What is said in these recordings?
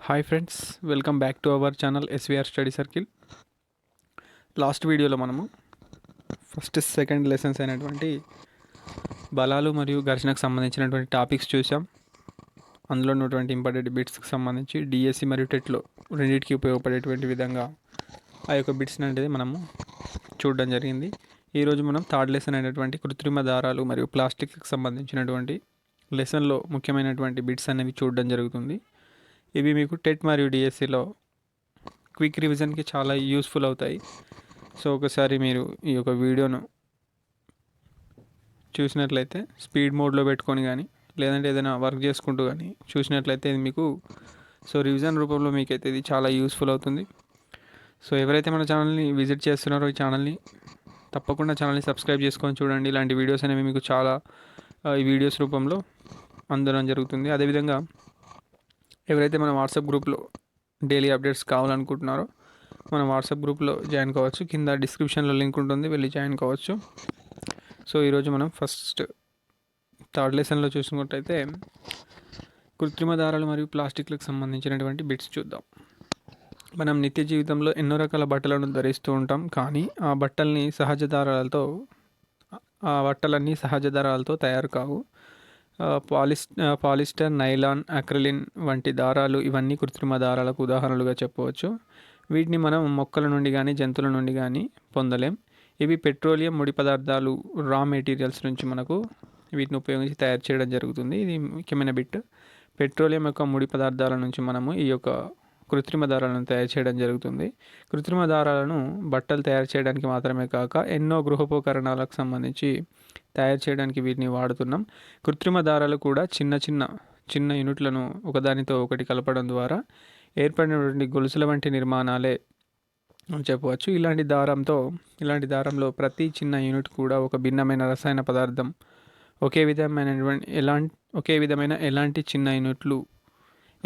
Hi friends, welcome back to our channel SVR study circle. Last వీడియోలో మనము first second lessons అయినటువంటి బలాలు మరియు ఘర్షణకు సంబంధించినటువంటి టాపిక్స్ చూసాం. అందులో ఉన్నటువంటి ఇంపార్టెంట్ బిట్స్కి సంబంధించి డిఎస్సి మరియు టెట్లో రెండింటికి ఉపయోగపడేటువంటి విధంగా ఆ యొక్క బిట్స్ అనేది మనము చూడడం జరిగింది. ఈరోజు మనం థర్డ్ లెసన్ అయినటువంటి కృత్రిమ దారాలు మరియు ప్లాస్టిక్కి సంబంధించినటువంటి లెసన్లో ముఖ్యమైనటువంటి బిట్స్ అనేవి చూడడం జరుగుతుంది. ఇవి మీకు టెట్ మరియు డిఎస్సిలో క్విక్ రివిజన్కి చాలా యూస్ఫుల్ అవుతాయి. సో ఒకసారి మీరు ఈ యొక్క వీడియోను చూసినట్లయితే స్పీడ్ మోడ్లో పెట్టుకొని కానీ లేదంటే ఏదైనా వర్క్ చేసుకుంటూ కానీ చూసినట్లయితే ఇది మీకు రివిజన్ రూపంలో మీకైతే ఇది చాలా యూస్ఫుల్ అవుతుంది. సో ఎవరైతే మన ఛానల్ని విజిట్ చేస్తున్నారో ఈ ఛానల్ని తప్పకుండా ఛానల్ని సబ్స్క్రైబ్ చేసుకొని చూడండి. ఇలాంటి వీడియోస్ అనేవి మీకు చాలా ఈ వీడియోస్ రూపంలో అందడం జరుగుతుంది. అదేవిధంగా ఎవరైతే మన వాట్సాప్ గ్రూప్లో డైలీ అప్డేట్స్ కావాలనుకుంటున్నారో మన వాట్సాప్ గ్రూప్లో జాయిన్ కావచ్చు. కింద డిస్క్రిప్షన్లో లింక్ ఉంటుంది, వెళ్ళి జాయిన్ కావచ్చు. సో ఈరోజు మనం ఫస్ట్ థర్డ్ లెసన్లో చూసుకున్నట్టయితే కృత్రిమ దారాలు మరియు ప్లాస్టిక్లకు సంబంధించినటువంటి బిట్స్ చూద్దాం. మనం నిత్య జీవితంలో ఎన్నో రకాల బట్టలను ధరిస్తూ ఉంటాం, కానీ ఆ బట్టలన్నీ సహజ దారాలతో తయారు కావు. పాలిస్టర్, నైలాన్, అక్రిలిన్ వంటి దారాలు ఇవన్నీ కృత్రిమ దారాలకు ఉదాహరణలుగా చెప్పవచ్చు. వీటిని మనం మొక్కల నుండి కానీ జంతువుల నుండి కానీ పొందలేం. ఇవి పెట్రోలియం ముడి పదార్థాలు, రా మెటీరియల్స్ నుంచి మనకు వీటిని ఉపయోగించి తయారు చేయడం జరుగుతుంది. ఇది ముఖ్యమైన బిట్. పెట్రోలియం యొక్క ముడి పదార్థాల నుంచి మనము ఈ యొక్క కృత్రిమ దారాలను తయారు చేయడం జరుగుతుంది. కృత్రిమ దారాలను బట్టలు తయారు చేయడానికి మాత్రమే కాక ఎన్నో గృహోపకరణాలకు సంబంధించి తయారు చేయడానికి వీటిని వాడుతున్నాం. కృత్రిమ దారాలు కూడా చిన్న యూనిట్లను ఒకదానితో ఒకటి కలపడం ద్వారా ఏర్పడినటువంటి గొలుసుల వంటి నిర్మాణాలే చెప్పవచ్చు. ఇలాంటి దారంలో ప్రతి చిన్న యూనిట్ కూడా ఒక భిన్నమైన రసాయన పదార్థం, ఒకే విధమైన ఎలాంటి చిన్న యూనిట్లు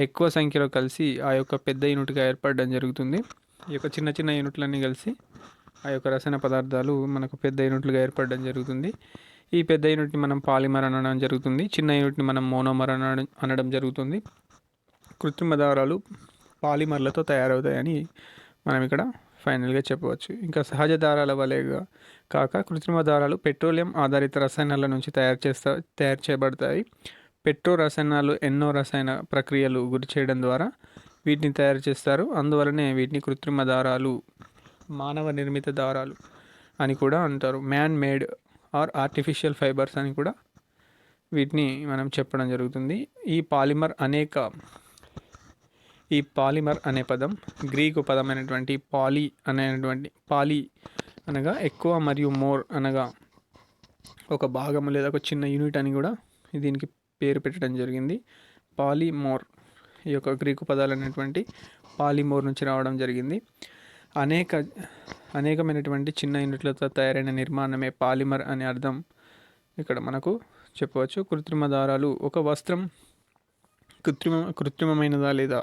ఎక్కువ సంఖ్యలో కలిసి ఆ యొక్క పెద్ద యూనిట్గా ఏర్పడడం జరుగుతుంది. ఈ యొక్క చిన్న యూనిట్లన్నీ కలిసి ఆ యొక్క రసాయన పదార్థాలు మనకు పెద్ద యూనిట్లుగా ఏర్పడడం జరుగుతుంది. ఈ పెద్ద యూనిట్ని మనం పాలిమర్ అనడం జరుగుతుంది, చిన్న యూనిట్ని మనం మోనోమర్ అనడం జరుగుతుంది. కృత్రిమ దారాలు పాలిమర్లతో తయారవుతాయని మనం ఇక్కడ ఫైనల్గా చెప్పవచ్చు. ఇంకా సహజ దారాల వలెగా కాక కృత్రిమ దారాలు పెట్రోలియం ఆధారిత రసాయనాల నుంచి తయారు చేయబడతాయి. పెట్రో రసాయనాలు ఎన్నో రసాయన ప్రక్రియలు గురి చేయడం ద్వారా వీటిని తయారు చేస్తారు. అందువలనే వీటిని కృత్రిమ దారాలు, మానవ నిర్మిత దారాలు అని కూడా అంటారు. Man made or artificial fibres అని కూడా వీటిని మనం చెప్పడం జరుగుతుంది. ఈ పాలిమర్ అనే పదం గ్రీకు పదమైనటువంటి పాలి అనగా ఎక్కువ మరియు మోర్ అనగా ఒక భాగము లేదా ఒక చిన్న యూనిట్ అని కూడా దీనికి పేరు పెట్టడం జరిగింది. పాలిమోర్, ఈ యొక్క గ్రీకు పదాలు అనేటువంటి పాలిమోర్ నుంచి రావడం జరిగింది. అనేకమైనటువంటి చిన్న యూనిట్లతో తయారైన నిర్మాణమే పాలిమర్ అనే అర్థం ఇక్కడ మనకు చెప్పవచ్చు. కృత్రిమ దారాలు ఒక వస్త్రం కృత్రిమమైనదా లేదా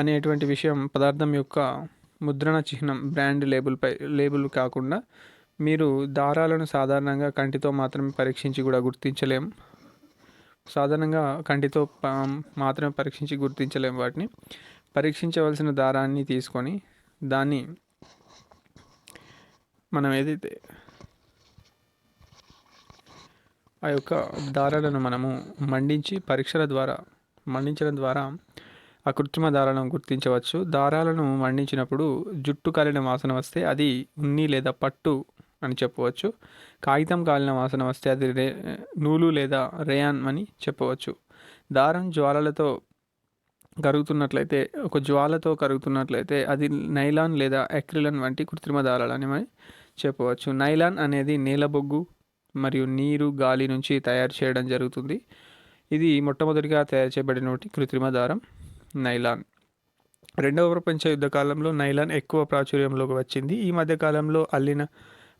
అనేటువంటి విషయం పదార్థం యొక్క ముద్రణ చిహ్నం, బ్రాండ్ లేబుల్ కాకుండా మీరు దారాలను సాధారణంగా కంటితో మాత్రమే పరీక్షించి కూడా గుర్తించలేం. వాటిని పరీక్షించవలసిన దారాన్ని తీసుకొని దాన్ని మనం ఏదైతే ఆ యొక్క దారాలను మనము మండించడం ద్వారా ఆ కృత్రిమ దారాలను గుర్తించవచ్చు. దారాలను మండించినప్పుడు జుట్టు కాలిన వాసన వస్తే అది ఉన్ని లేదా పట్టు అని చెప్పవచ్చు. కాగితం కాలిన వాసన వస్తే అది నూలు లేదా రేయాన్ అని చెప్పవచ్చు. దారం జ్వాలతో కరుగుతున్నట్లయితే అది నైలాన్ లేదా అక్రిలిన్ వంటి కృత్రిమ దారాలని చెప్పవచ్చు. నైలాన్ అనేది నేలబొగ్గు మరియు నీరు, గాలి నుంచి తయారు చేయడం జరుగుతుంది. ఇది మొట్టమొదటిగా తయారు చేయబడినటువంటి కృత్రిమ దారం నైలాన్. రెండవ ప్రపంచ యుద్ధ కాలంలో నైలాన్ ఎక్కువ ప్రాచుర్యంలోకి వచ్చింది. ఈ మధ్యకాలంలో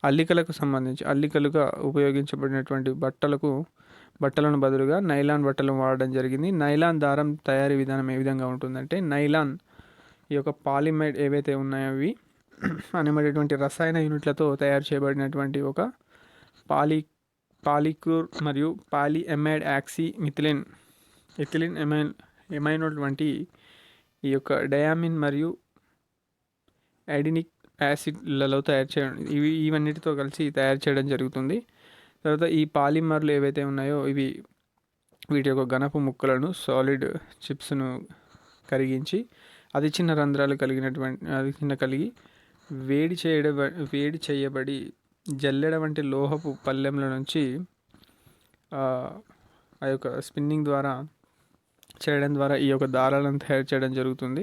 అల్లికలుగా ఉపయోగించబడినటువంటి బట్టలను బదులుగా నైలాన్ బట్టలను వాడడం జరిగింది. నైలాన్ దారం తయారీ విధానం ఏ విధంగా ఉంటుందంటే, నైలాన్ ఈ యొక్క పాలిమైడ్ ఏవైతే ఉన్నాయో అవి అనేటువంటి రసాయన యూనిట్లతో తయారు చేయబడినటువంటి ఒక పాలిక్యూర్ మరియు పాలిఎమైడ్ ఎథిలిన్ ఎమైనోల్ వంటి ఈ యొక్క డయామిన్ మరియు ఐడినిక్ యాసిడ్లలో తయారు చేయడం ఇవన్నిటితో కలిసి తయారు చేయడం జరుగుతుంది. తర్వాత ఈ పాలిమర్లు ఏవైతే ఉన్నాయో వీటి యొక్క ఘనపు ముక్కలను సాలిడ్ చిప్స్ను కరిగించి అది చిన్న రంధ్రాలు కలిగి వేడి చేయబడి జల్లెడ వంటి లోహపు పళ్ళెంల నుంచి ఆ యొక్క స్పిన్నింగ్ ద్వారా చేయడం ద్వారా ఈ యొక్క దారాలను తయారు చేయడం జరుగుతుంది.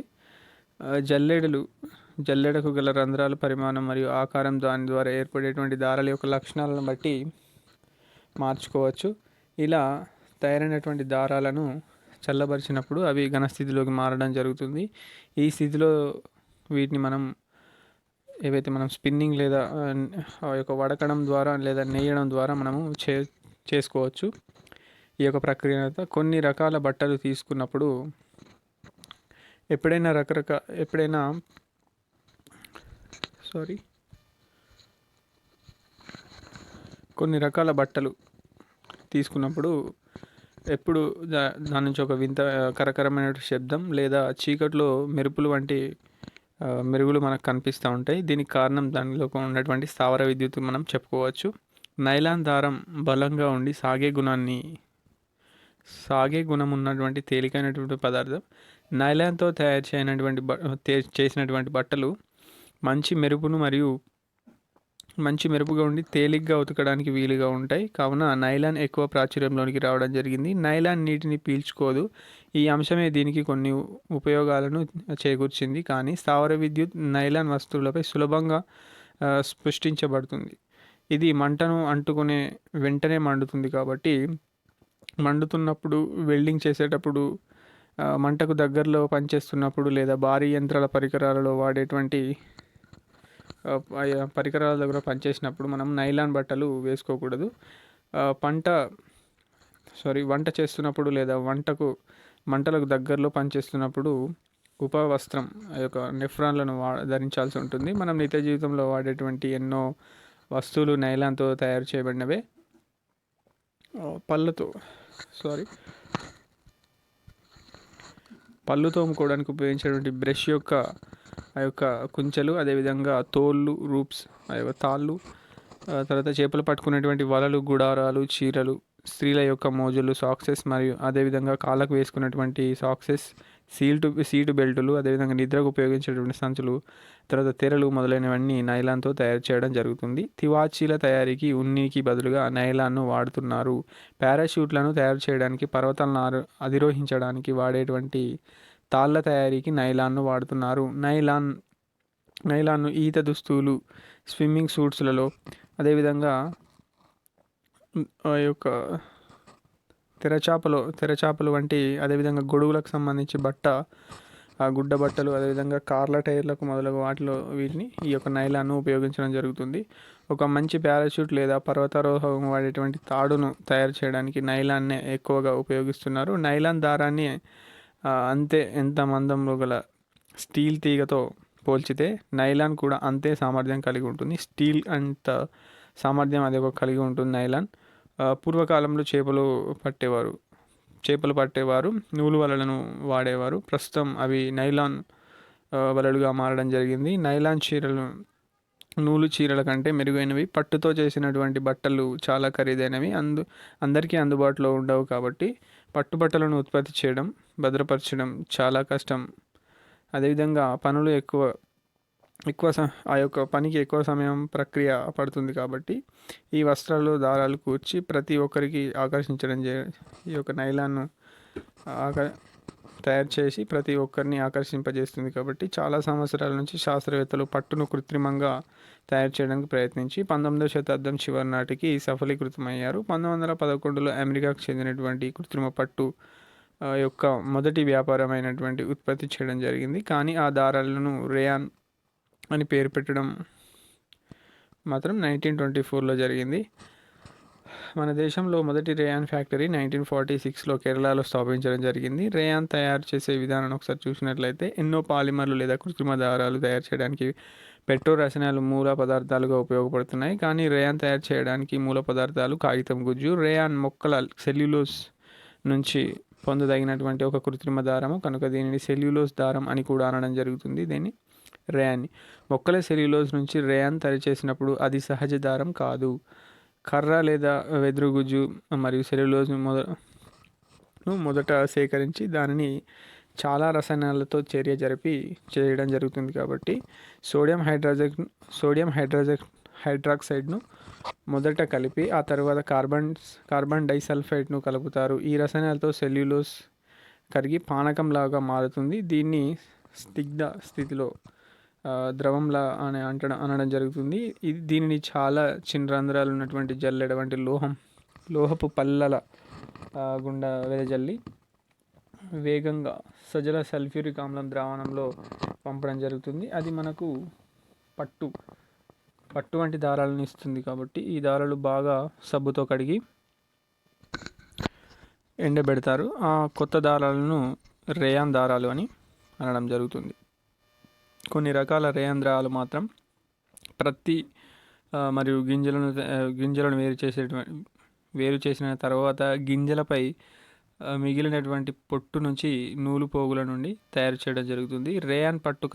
జల్లెడకు గల రంధ్రాల పరిమాణం మరియు ఆకారం దాని ద్వారా ఏర్పడేటువంటి దారాల యొక్క లక్షణాలను బట్టి మార్చుకోవచ్చు. ఇలా తయారైనటువంటి దారాలను చల్లబరిచినప్పుడు అవి ఘనస్థితిలోకి మారడం జరుగుతుంది. ఈ స్థితిలో వీటిని మనం స్పిన్నింగ్ లేదా ఆ యొక్క వడకడం ద్వారా లేదా నేయడం ద్వారా మనము చేసుకోవచ్చు. ఈ యొక్క ప్రక్రియ కొన్ని రకాల బట్టలు తీసుకున్నప్పుడు కొన్ని రకాల బట్టలు తీసుకున్నప్పుడు ఎప్పుడు దాని నుంచి ఒక వింత కరకరమైన శబ్దం లేదా చీకట్లో మెరుపులు వంటి మెరుగులు మనకు కనిపిస్తూ ఉంటాయి. దీనికి కారణం దానిలో ఉన్నటువంటి స్థావర విద్యుత్ మనం చెప్పుకోవచ్చు. నైలాన్ దారం బలంగా ఉండి సాగే గుణం ఉన్నటువంటి తేలికైనటువంటి పదార్థం. నైలాన్తో చేసినటువంటి బట్టలు మంచి మెరుపుగా ఉండి తేలిగ్గా ఉతకడానికి వీలుగా ఉంటాయి. కావున నైలాన్ ఎక్కువ ప్రాచుర్యంలోనికి రావడం జరిగింది. నైలాన్ నీటిని పీల్చుకోదు. ఈ అంశమే దీనికి కొన్ని ఉపయోగాలను చేకూర్చింది. కానీ స్థావర విద్యుత్ నైలాన్ వస్తువులపై సులభంగా సృష్టించబడుతుంది. ఇది మంటను అంటుకునే వెంటనే మండుతుంది. కాబట్టి మండుతున్నప్పుడు, వెల్డింగ్ చేసేటప్పుడు, మంటకు దగ్గరలో పనిచేస్తున్నప్పుడు లేదా భారీ యంత్రాల పరికరాలలో వాడేటువంటి పరికరాల దగ్గర పనిచేసినప్పుడు మనం నైలాన్ బట్టలు వేసుకోకూడదు. వంట చేస్తున్నప్పుడు లేదా మంటలకు దగ్గరలో పనిచేస్తున్నప్పుడు ఉపవస్త్రం ఆ యొక్క నెఫ్రాన్లను ధరించాల్సి ఉంటుంది. మనం నిత్య జీవితంలో వాడేటువంటి ఎన్నో వస్తువులు నైలాన్తో తయారు చేయబడినవే. పళ్ళు తోముకోవడానికి ఉపయోగించేటువంటి బ్రష్ యొక్క ఆ యొక్క కుంచెలు, అదేవిధంగా తోళ్ళు, రూప్స్, తాళ్ళు, తర్వాత చేపలు పట్టుకునేటువంటి వలలు, గుడారాలు, చీరలు, స్త్రీల యొక్క మోజులు, సాక్సెస్ మరియు అదేవిధంగా కాళ్ళకు వేసుకున్నటువంటి సాక్సెస్, సీటు బెల్టులు, అదేవిధంగా నిద్రకు ఉపయోగించేటువంటి సంచులు, తర్వాత తెరలు మొదలైనవన్నీ నైలాన్తో తయారు చేయడం జరుగుతుంది. తివాచీల తయారీకి ఉన్నికి బదులుగా నైలాన్ను వాడుతున్నారు. పారాషూట్లను తయారు చేయడానికి, పర్వతాలను అధిరోహించడానికి వాడేటువంటి తాళ్ళ తయారీకి నైలాన్ను వాడుతున్నారు. నైలాన్ను ఈత దుస్తులు, స్విమ్మింగ్ సూట్స్లలో, అదేవిధంగా ఆ యొక్క తెరచాపలు వంటి, అదేవిధంగా గొడుగులకు సంబంధించి గుడ్డ బట్టలు, అదేవిధంగా కార్ల టైర్లకు మొదలగు వాటిలో ఈ యొక్క నైలాన్ను ఉపయోగించడం జరుగుతుంది. ఒక మంచి పారాషూట్ లేదా పర్వతారోహం వాడేటువంటి తాడును తయారు చేయడానికి నైలాన్నే ఎక్కువగా ఉపయోగిస్తున్నారు. నైలాన్ దారాన్ని ఎంత మందంలో గల స్టీల్ తీగతో పోల్చితే నైలాన్ కూడా అంతే సామర్థ్యం కలిగి ఉంటుంది. స్టీల్ అంత సామర్థ్యం అది కలిగి ఉంటుంది నైలాన్. పూర్వకాలంలో చేపలు పట్టేవారు నూలు వలలను వాడేవారు. ప్రస్తుతం అవి నైలాన్ వలలుగా మారడం జరిగింది. నైలాన్ నూలు చీరల కంటే మెరుగైనవి. పట్టుతో చేసినటువంటి బట్టలు చాలా ఖరీదైనవి, అందరికీ అందుబాటులో ఉండవు. కాబట్టి పట్టుబట్టలను ఉత్పత్తి చేయడం, భద్రపరచడం చాలా కష్టం. అదేవిధంగా పనులు ఆ యొక్క పనికి ఎక్కువ సమయం ప్రక్రియ పడుతుంది. కాబట్టి ఈ వస్త్రాలు దారాలు కూర్చి ప్రతి ఒక్కరికి ఆకర్షించడం ఈ యొక్క నైలాన్ను తయారు చేసి ప్రతి ఒక్కరిని ఆకర్షింపజేస్తుంది. కాబట్టి చాలా సంవత్సరాల నుంచి శాస్త్రవేత్తలు పట్టును కృత్రిమంగా తయారు చేయడానికి ప్రయత్నించి 19వ శతాబ్దం చివరి నాటికి సఫలీకృతమయ్యారు. 1911లో అమెరికాకు చెందినటువంటి కృత్రిమ పట్టు యొక్క మొదటి వ్యాపారమైనటువంటి ఉత్పత్తి చేయడం జరిగింది. కానీ ఆ దారాలను రేయాన్ అని పేరు పెట్టడం మాత్రం 1924లో జరిగింది. మన దేశంలో మొదటి రేయాన్ ఫ్యాక్టరీ 1946లో కేరళలో స్థాపించడం జరిగింది. రేయాన్ తయారు చేసే విధానాన్ని ఒకసారి చూసినట్లయితే ఎన్నో పాలిమర్లు లేదా కృత్రిమ దారాలు తయారు చేయడానికి పెట్రో రసాయనాలు మూల పదార్థాలుగా ఉపయోగపడుతున్నాయి. కానీ రేయాన్ తయారు చేయడానికి మూల పదార్థాలు కాగితం గుజ్జు. రేయాన్ మొక్కల సెల్యులోస్ నుంచి పొందదగినటువంటి ఒక కృత్రిమ దారము కనుక దీనిని సెల్యులోజ్ దారం అని కూడా అనడం జరుగుతుంది. దీన్ని రేయాన్ని మొక్కల సెల్యులోజ్ నుంచి రేయాన్ తయారు చేసినప్పుడు అది సహజ దారం కాదు. కర్ర లేదా వెదురుగుజ్జు మరియు సెల్యులోజ్ను మొదట సేకరించి దానిని చాలా రసాయనాలతో చర్య జరిపి చేయడం జరుగుతుంది. కాబట్టి సోడియం హైడ్రాక్సైడ్ను మొదట కలిపి ఆ తర్వాత కార్బన్ డైసల్ఫైడ్ను కలుపుతారు. ఈ రసాయనాలతో సెల్యులోజ్ కరిగి పానకంలాగా మారుతుంది. దీన్ని స్నిగ్ధ స్థితిలో ద్రవంలా అనడం జరుగుతుంది. దీనిని చాలా చిన్న రంధ్రాలు ఉన్నటువంటి జల్లెడ వంటి లోహపు పల్లల గుండా వెదజల్లి వేగంగా సజల సల్ఫ్యూరిక్ ఆమ్లం ద్రావణంలో పంపడం జరుగుతుంది. అది మనకు పట్టు వంటి దారాలను ఇస్తుంది. కాబట్టి ఈ దారాలు బాగా సబ్బుతో కడిగి ఎండబెడతారు. ఆ కొత్త దారాలను రేయాన్ దారాలు అని అనడం జరుగుతుంది. కొన్ని రకాల రేయాన్ దారాలు మాత్రం ప్రత్తి మరియు గింజలను వేరు చేసిన తర్వాత గింజలపై మిగిలినటువంటి పొట్టు నుంచి నూలు పోగుల నుండి తయారు చేయడం జరుగుతుంది. రేయాన్ పట్టు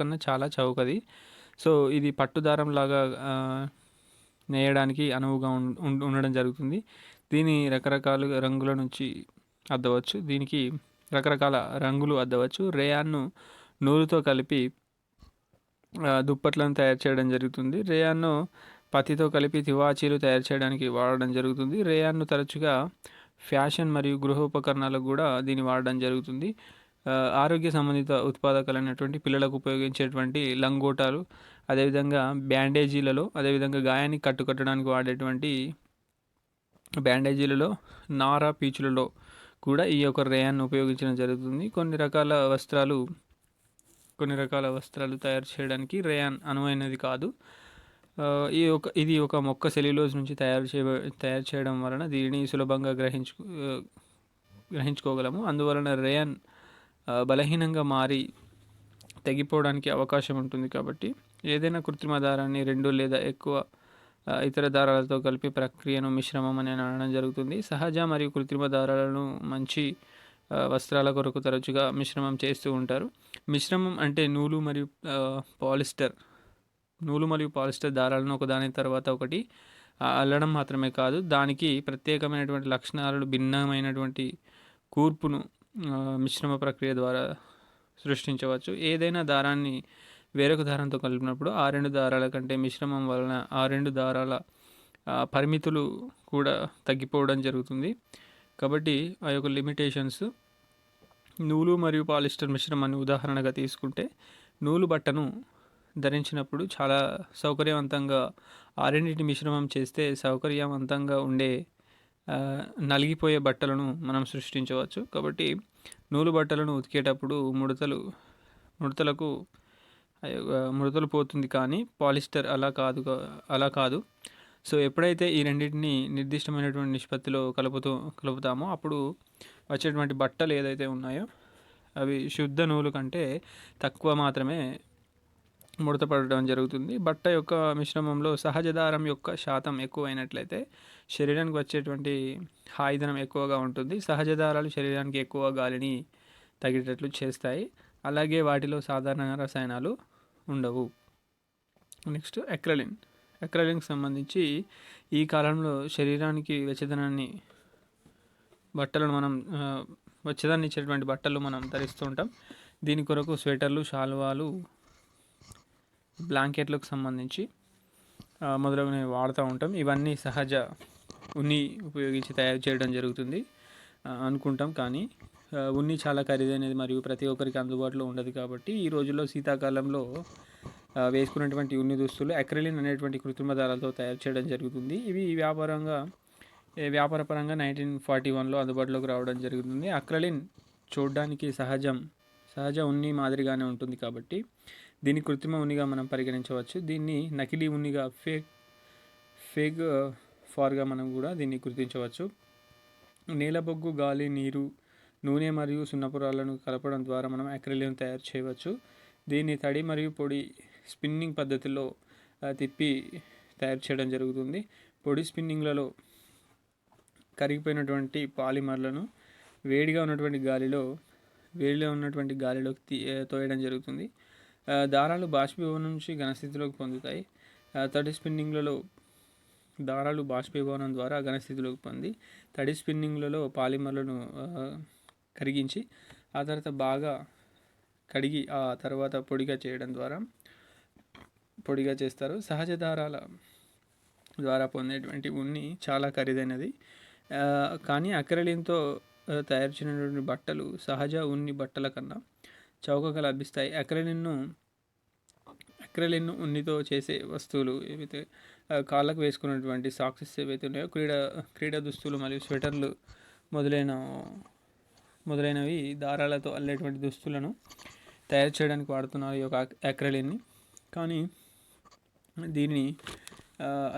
కన్నా చాలా చౌకది. సో ఇది పట్టు దారం లాగా నేయడానికి అనువుగా ఉండడం జరుగుతుంది. దీని రకరకాల రంగుల నుంచి అద్దవచ్చు. దీనికి రకరకాల రంగులు అద్దవచ్చు. రేయాన్ను నూలుతో కలిపి దుప్పట్లను తయారు చేయడం జరుగుతుంది. రేయాన్ను పత్తితో కలిపి తివాచీలు తయారు చేయడానికి వాడడం జరుగుతుంది. రేయాన్ను తరచుగా ఫ్యాషన్ మరియు గృహ ఉపకరణాలకు కూడా దీన్ని వాడడం జరుగుతుంది. ఆరోగ్య సంబంధిత ఉత్పాదకాలైనటువంటి పిల్లలకు ఉపయోగించేటువంటి లంగోటాలు, అదేవిధంగా బ్యాండేజీలలో, అదేవిధంగా గాయాన్ని కట్టుకట్టడానికి వాడేటువంటి బ్యాండేజీలలో, నార పీచులలో కూడా ఈ యొక్క రేయాన్ని ఉపయోగించడం జరుగుతుంది. కొన్ని రకాల వస్త్రాలు తయారు చేయడానికి రేయాన్ అనువైనది కాదు. ఇది ఒక మొక్క సెల్యులోజ్ నుంచి తయారు చేయడం వలన దీనిని సులభంగా గ్రహించుకోగలము. అందువలన రేయాన్ బలహీనంగా మారి తెగిపోవడానికి అవకాశం ఉంటుంది. కాబట్టి ఏదైనా కృత్రిమ దారాన్ని 2 లేదా ఎక్కువ ఇతర దారాలతో కలిపి ప్రక్రియను మిశ్రమం అని అనడం జరుగుతుంది. సహజ మరియు కృత్రిమ దారాలను మంచి వస్త్రాల కొరకు తరచుగా మిశ్రమం చేస్తూ ఉంటారు. మిశ్రమం అంటే నూలు మరియు పాలిస్టర్ దారాలను ఒకదాని తర్వాత ఒకటి అల్లడం మాత్రమే కాదు, దానికి ప్రత్యేకమైనటువంటి లక్షణాలు, భిన్నమైనటువంటి కూర్పును మిశ్రమ ప్రక్రియ ద్వారా సృష్టించవచ్చు. ఏదైనా దారాన్ని వేరొక దారంతో కలిపినప్పుడు ఆ 2 దారాల కంటే మిశ్రమం వలన ఆ 2 దారాల పరిమితులు కూడా తగ్గిపోవడం జరుగుతుంది. కాబట్టి ఆ యొక్క లిమిటేషన్స్, నూలు మరియు పాలిస్టర్ మిశ్రమాన్ని ఉదాహరణగా తీసుకుంటే, నూలు బట్టను ధరించినప్పుడు చాలా సౌకర్యవంతంగా ఆ రెండింటి మిశ్రమం చేస్తే సౌకర్యవంతంగా ఉండే నలిగిపోయే బట్టలను మనం సృష్టించవచ్చు. కాబట్టి నూలు బట్టలను ఉతికేటప్పుడు ముడతలు పోతుంది, కానీ పాలిస్టర్ అలా కాదు. సో ఎప్పుడైతే ఈ రెండింటిని నిర్దిష్టమైనటువంటి నిష్పత్తిలో కలుపుతామో అప్పుడు వచ్చేటువంటి బట్టలు ఏదైతే ఉన్నాయో అవి శుద్ధ నూలు కంటే తక్కువ మాత్రమే ముడత పడడం జరుగుతుంది. బట్ట యొక్క మిశ్రమంలో సహజ దారం యొక్క శాతం ఎక్కువైనట్లయితే శరీరానికి వచ్చేటువంటి హాయిదనం ఎక్కువగా ఉంటుంది. సహజ దారాలు శరీరానికి ఎక్కువ గాలిని తగ్గేటట్లు చేస్తాయి. అలాగే వాటిలో సాధారణ రసాయనాలు ఉండవు. నెక్స్ట్ అక్రిలిన్కి సంబంధించి ఈ కాలంలో శరీరానికి వెచ్చదనాన్ని ఇచ్చేటువంటి బట్టలు మనం ధరిస్తూ ఉంటాం. దీని కొరకు స్వెటర్లు, శాలువాలు, బ్లాంకెట్లకు సంబంధించి మొదలగునవి వాడుతూ ఉంటాం. ఇవన్నీ సహజ ఉన్ని ఉపయోగించి తయారు చేయడం జరుగుతుంది అనుకుంటాం, కానీ ఉన్ని చాలా ఖరీదైనది మరియు ప్రతి ఒక్కరికి అందుబాటులో ఉండదు. కాబట్టి ఈ రోజుల్లో శీతాకాలంలో వేసుకున్నటువంటి ఉన్ని దుస్తులు అక్రిలిన్ అనేటువంటి కృత్రిమ దారాలతో తయారు చేయడం జరుగుతుంది. ఇవి వ్యాపారపరంగా 1941లో అందుబాటులోకి రావడం జరుగుతుంది. అక్రిలిన్ చూడడానికి సహజ ఉన్ని మాదిరిగానే ఉంటుంది, కాబట్టి దీన్ని కృత్రిమ ఉన్నిగా మనం పరిగణించవచ్చు. దీన్ని నకిలీ ఉన్నిగా ఫేక్ ఫార్గా మనం కూడా దీన్ని గుర్తించవచ్చు. నేలబొగ్గు, గాలి, నీరు, నూనె మరియు సున్నపురాలను కలపడం ద్వారా మనం అక్రిలిన్ తయారు చేయవచ్చు. దీన్ని తడి మరియు పొడి స్పిన్నింగ్ పద్ధతిలో తిప్పి తయారు చేయడం జరుగుతుంది. పొడి స్పిన్నింగ్లలో కరిగిపోయినటువంటి పాలిమర్లను వేడిగా ఉన్నటువంటి గాలిలోకి తోయడం జరుగుతుంది. దారాలు బాష్పీభవనం నుంచి ఘనస్థితిలోకి పొందుతాయి. తడి స్పిన్నింగ్లలో దారాలు బాష్పీభవనం ద్వారా ఘనస్థితిలోకి పొంది తడి స్పిన్నింగ్లలో పాలిమర్లను కరిగించి ఆ తర్వాత బాగా కడిగి ఆ తర్వాత పొడిగా చేయడం ద్వారా పొడిగా చేస్తారు. సహజ దారాల ద్వారా పొందేటువంటి ఉన్ని చాలా ఖరీదైనది. కానీ అక్రిలిన్తో తయారు చేసినటువంటి బట్టలు సహజ ఉన్ని బట్టల కన్నా చౌకగా లభిస్తాయి. అక్రిలిన్ ఉన్నితో చేసే వస్తువులు ఏవైతే కాళ్ళకు వేసుకున్నటువంటి సాక్సెస్ ఏవైతే ఉన్నాయో క్రీడా దుస్తులు మరియు స్వెటర్లు మొదలైనవి దారాలతో అల్లేటువంటి దుస్తులను తయారు చేయడానికి వాడుతున్నారు ఈ యొక్క అక్రిలిన్ని. కానీ దీనిని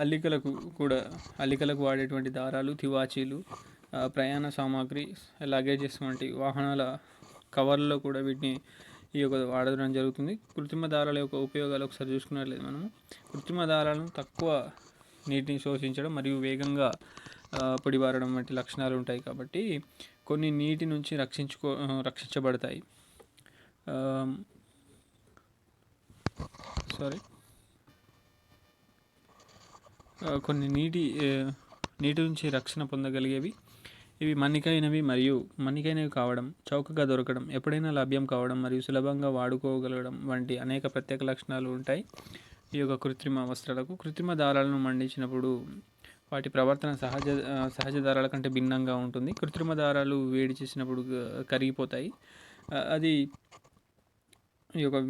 అల్లికలకు వాడేటువంటి దారాలు, తివాచీలు, ప్రయాణ సామాగ్రి, లగేజెస్ వంటి వాహనాల కవర్లలో కూడా వీటిని ఈ యొక్క వాడడం జరుగుతుంది. కృత్రిమ దారాల యొక్క ఉపయోగాలు ఒకసారి చూసుకున్నట్లయితే మనము కృత్రిమ దారాలను తక్కువ నీటిని శోషించడం మరియు వేగంగా పొడిబారడం వంటి లక్షణాలు ఉంటాయి కాబట్టి కొన్ని నీటి నుంచి రక్షించబడతాయి. కొన్ని నీటి నుంచి రక్షణ పొందగలిగేవి. ఇవి మన్నికైనవి కావడం, చౌకగా దొరకడం, ఎప్పుడైనా లభ్యం కావడం మరియు సులభంగా వాడుకోగలగడం వంటి అనేక ప్రత్యేక లక్షణాలు ఉంటాయి ఈ యొక్క కృత్రిమ వస్త్రాలకు. కృత్రిమ దారాలను మండించినప్పుడు వాటి ప్రవర్తన సహజ దారాల కంటే భిన్నంగా ఉంటుంది. కృత్రిమ దారాలు వేడి చేసినప్పుడు కరిగిపోతాయి. అది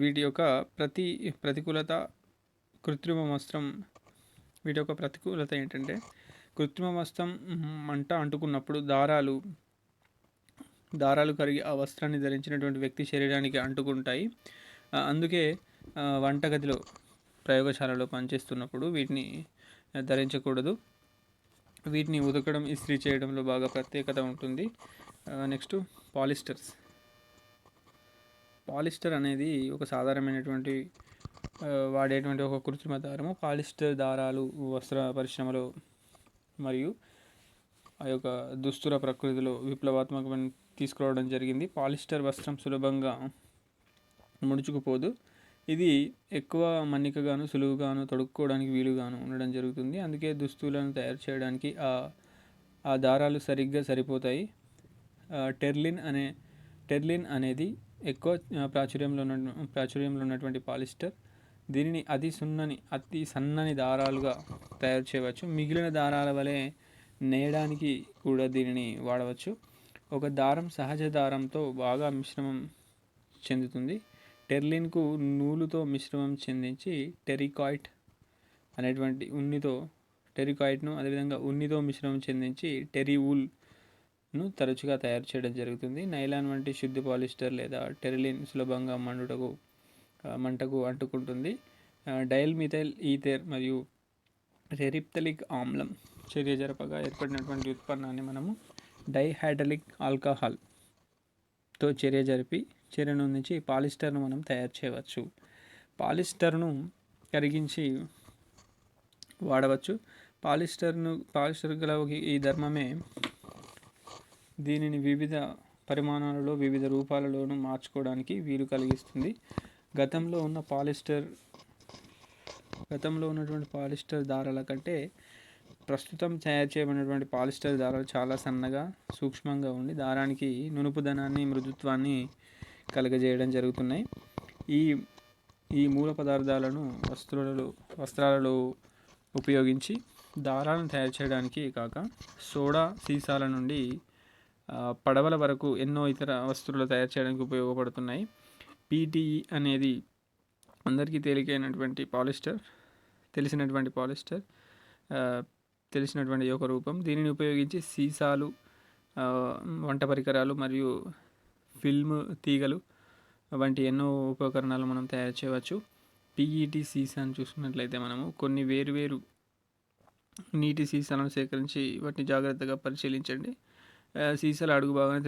వీటి యొక్క ప్రతికూలత. వీటి యొక్క ప్రతికూలత ఏంటంటే కృత్రిమ వస్త్రం మంట అంటుకున్నప్పుడు దారాలు కరిగి ఆ వస్త్రాన్ని ధరించినటువంటి వ్యక్తి శరీరానికి అంటుకుంటాయి. అందుకే వంటగదిలో ప్రయోగశాలలో పనిచేస్తున్నప్పుడు వీటిని ధరించకూడదు. వీటిని ఉతకడం, ఇస్త్రీ చేయడంలో బాగా ప్రత్యేకత ఉంటుంది. నెక్స్ట్ పాలిస్టర్ అనేది ఒక సాధారణమైనటువంటి వాడేటువంటి ఒక కృత్రిమ దారము. పాలిస్టర్ దారాలు వస్త్ర పరిశ్రమలో మరియు ఆ యొక్క దుస్తుల ప్రకృతిలో విప్లవాత్మకమైన తీసుకురావడం జరిగింది. పాలిస్టర్ వస్త్రం సులభంగా ముడుచుకుపోదు. ఇది ఎక్కువ మన్నికగాను, సులువుగాను, తొడుక్కోవడానికి వీలుగాను ఉండడం జరుగుతుంది. అందుకే దుస్తులను తయారు చేయడానికి ఆ దారాలు సరిగ్గా సరిపోతాయి. టెర్లిన్ అనేది ఎక్కువ ప్రాచుర్యంలో ఉన్నటువంటి పాలిస్టర్. దీనిని అతి సన్నని దారాలుగా తయారు చేయవచ్చు. మిగిలిన దారాల వలె నేయడానికి కూడా దీనిని వాడవచ్చు. ఒక దారం సహజ దారంతో బాగా మిశ్రమం చెందుతుంది. టెర్లిన్కు నూలుతో మిశ్రమం చెందించి టెరికాయిట్ను అదేవిధంగా ఉన్నితో మిశ్రమం చెందించి టెరివూల్ను తరచుగా తయారు చేయడం జరుగుతుంది. నైలాన్ వంటి శుద్ధ పాలిస్టర్ లేదా టెర్లిన్ సులభంగా మంటకు అంటుకుంటుంది. డైల్ మిథైల్ ఈథర్ మరియు టెరిప్తలిక్ ఆమ్లం చర్య జరపగా ఏర్పడినటువంటి ఉత్పన్నాన్ని మనము డైహైడ్రలిక్ ఆల్కహాల్తో చర్య నుంచి పాలిస్టర్ను మనం తయారు చేయవచ్చు. పాలిస్టర్ను కరిగించి వాడవచ్చు. పాలిస్టర్ గల ఈ ధర్మమే దీనిని వివిధ పరిమాణాలలో, వివిధ రూపాలలోనూ మార్చుకోవడానికి వీలు కలిగిస్తుంది. గతంలో ఉన్నటువంటి పాలిస్టర్ దారాల కంటే ప్రస్తుతం తయారు చేయబడినటువంటి పాలిస్టర్ దారాలు చాలా సన్నగా, సూక్ష్మంగా ఉండి దారానికి నునుపుదనాన్ని, మృదుత్వాన్ని కలుగజేయడం జరుగుతున్నాయి. ఈ మూల పదార్థాలను వస్త్రాలలో ఉపయోగించి దారాలను తయారు చేయడానికి కాక సోడా సీసాల నుండి పడవల వరకు ఎన్నో ఇతర వస్తువులు తయారు చేయడానికి ఉపయోగపడుతున్నాయి. PTE అనేది అందరికీ తెలిసినటువంటి ఒక రూపం. దీనిని ఉపయోగించి సీసాలు, వంట పరికరాలు మరియు ఫిల్మ్ తీగలు వంటి ఎన్నో ఉపకరణాలు మనం తయారు చేయవచ్చు. PET సీసాను చూసుకున్నట్లయితే మనము కొన్ని వేరువేరు నీటి సీసాలను సేకరించి వాటిని జాగ్రత్తగా పరిశీలించండి. సీసాల అడుగు భాగాన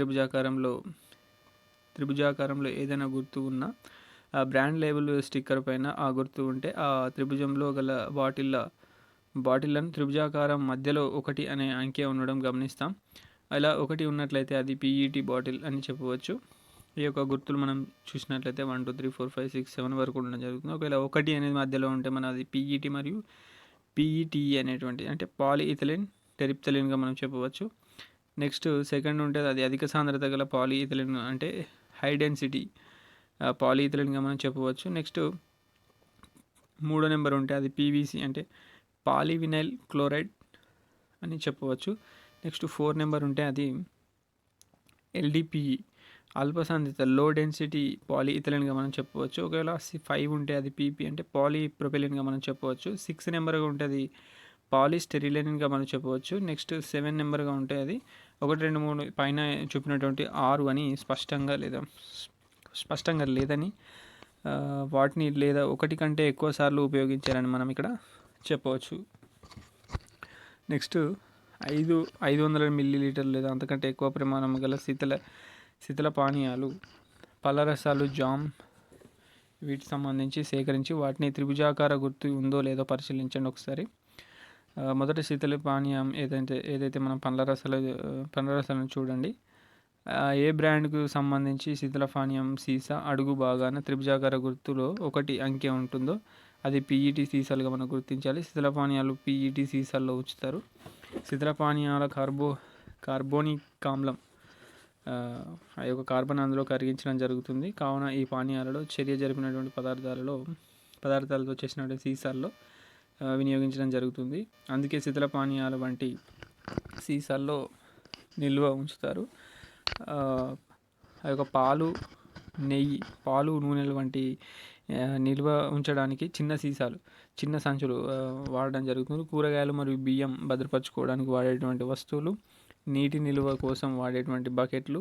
త్రిభుజాకారంలో ఏదైనా గుర్తు ఉన్నా బ్రాండ్ లేబుల్ స్టిక్కర్ పైన ఆ గుర్తు ఉంటే ఆ త్రిభుజంలో గల బాటిళ్ళ బాటిళ్లను త్రిభుజాకారం మధ్యలో 1 అనే అంకె ఉండడం గమనిస్తాం. అలా 1 ఉన్నట్లయితే అది పీఈటీ బాటిల్ అని చెప్పవచ్చు. ఈ యొక్క గుర్తులు మనం చూసినట్లయితే 1 2 3 4 5 6 7 వరకు ఉండడం జరుగుతుంది. ఒకవేళ 1 అనేది మధ్యలో ఉంటే మనం అది పీఈటీ మరియు పీఈటీఈ అనేటువంటి అంటే పాలీఇథిలిన్ టెరిప్థలిన్గా మనం చెప్పవచ్చు. నెక్స్ట్ సెకండ్ ఉంటే అది అధిక సాంద్రత గల పాలీఇథిలిన్ అంటే హై డెన్సిటీ పాలీఇథిలిన్గా మనం చెప్పవచ్చు. నెక్స్ట్ 3వ నెంబర్ ఉంటే అది పీవీసీ అంటే పాలీవినైల్ క్లోరైడ్ అని చెప్పవచ్చు. నెక్స్ట్ 4 నెంబర్ ఉంటే అది ఎల్డిపిఈ అల్పసాంద్రత లో డెన్సిటీ పాలీఇథిలిన్గా మనం చెప్పవచ్చు. ఒకవేళ 5 ఉంటే అది పీపీ అంటే పాలీప్రొపిలిన్గా మనం చెప్పవచ్చు. 6 నెంబర్గా ఉంటే అది పాలీస్టెరిలిన్గా మనం చెప్పవచ్చు. నెక్స్ట్ 7 నెంబర్గా ఉంటే అది 1 2 3 పైన చూపినటువంటి 6 అని స్పష్టంగా లేదని వాటిని లేదా 1 కంటే ఎక్కువ సార్లు ఉపయోగించారని మనం ఇక్కడ చెప్పవచ్చు. నెక్స్ట్ 500 మిల్లీలీటర్లు లేదా అంతకంటే ఎక్కువ ప్రమాణం గల శీతల పానీయాలు, పళ్ళరసాలు, జామ్ వీటికి సంబంధించి సేకరించి వాటిని త్రిభుజాకార గుర్తు ఉందో లేదో పరిశీలించండి ఒకసారి. మొదటి శీతల పానీయం ఏదైతే మనం పండ్ల రసాలను చూడండి. ఏ బ్రాండ్కు సంబంధించి శీతల పానీయం సీసా అడుగు భాగాన త్రిభుజాకార గుర్తులో 1 అంకె ఉంటుందో అది పీఈటీ సీసాలుగా మనం గుర్తించాలి. శీతల పానీయాలు పీఈటీ సీసాల్లో ఉంచుతారు. శీతల పానీయాల కార్బోనిక్ ఆమ్లం ఆ యొక్క కార్బన్ అందులో కరిగించడం జరుగుతుంది. కావున ఈ పానీయాలలో చర్య జరిపినటువంటి పదార్థాలతో చేసినటువంటి సీసాల్లో వినియోగించడం జరుగుతుంది. అందుకే శీతల పానీయాల వంటి సీసాల్లో నిల్వ ఉంచుతారు. ఆ యొక్క పాలు, నెయ్యి, నూనెలు వంటి నిల్వ ఉంచడానికి చిన్న సంచులు వాడడం జరుగుతుంది. కూరగాయలు మరియు బియ్యం భద్రపరచుకోవడానికి వాడేటువంటి వస్తువులు, నీటి నిల్వ కోసం వాడేటువంటి బకెట్లు,